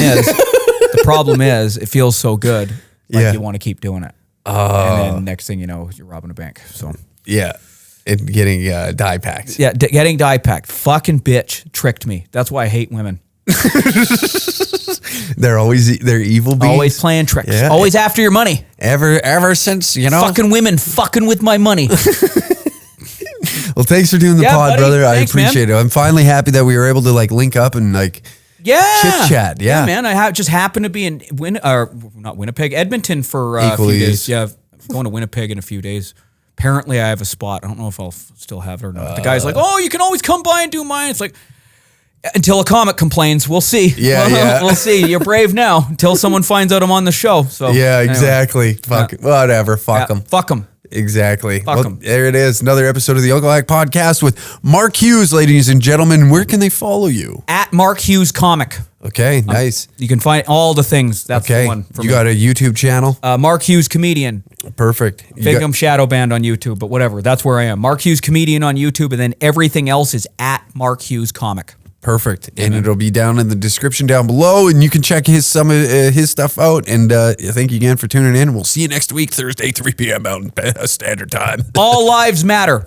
[SPEAKER 3] is, it feels so good, you want to keep doing it. And then next thing you know, you're robbing a bank. So
[SPEAKER 2] yeah, and getting dye packs.
[SPEAKER 3] Yeah, getting dye packed. Fucking bitch tricked me. That's why I hate women.
[SPEAKER 2] They're evil beings.
[SPEAKER 3] Always playing tricks.
[SPEAKER 2] Yeah.
[SPEAKER 3] Always after your money.
[SPEAKER 2] Ever since,
[SPEAKER 3] Fucking women fucking with my money.
[SPEAKER 2] Well, thanks for doing the pod,
[SPEAKER 3] buddy.
[SPEAKER 2] brother.
[SPEAKER 3] Thanks,
[SPEAKER 2] I appreciate it. I'm finally happy that we were able to link up and chit chat. Yeah,
[SPEAKER 3] man. I just happened to be in not Winnipeg, Edmonton for a few days. Yeah, I'm going to Winnipeg in a few days. Apparently, I have a spot. I don't know if I'll still have it or not. The guy's like, "Oh, you can always come by and do mine." It's like, until a comic complains, we'll see.
[SPEAKER 2] Yeah,
[SPEAKER 3] we'll see. You're brave now until someone finds out I'm on the show. So
[SPEAKER 2] yeah, exactly. Fuck it. Whatever. Fuck them.
[SPEAKER 3] Fuck them.
[SPEAKER 2] Exactly.
[SPEAKER 3] Fuck 'em.
[SPEAKER 2] There it is. Another episode of the Uncle Hack Podcast with Mark Hughes, ladies and gentlemen. Where can they follow you?
[SPEAKER 3] At Mark Hughes Comic.
[SPEAKER 2] Okay, nice.
[SPEAKER 3] You can find all the things. That's the one for me.
[SPEAKER 2] You got a YouTube channel?
[SPEAKER 3] Mark Hughes Comedian.
[SPEAKER 2] Perfect.
[SPEAKER 3] Think I'm shadow banned on YouTube, but whatever. That's where I am. Mark Hughes Comedian on YouTube, and then everything else is at Mark Hughes Comic.
[SPEAKER 2] Perfect. And it'll be down in the description down below, and you can check some of his stuff out. And thank you again for tuning in. We'll see you next week, Thursday, 3 p.m. Mountain Standard Time.
[SPEAKER 3] All lives matter.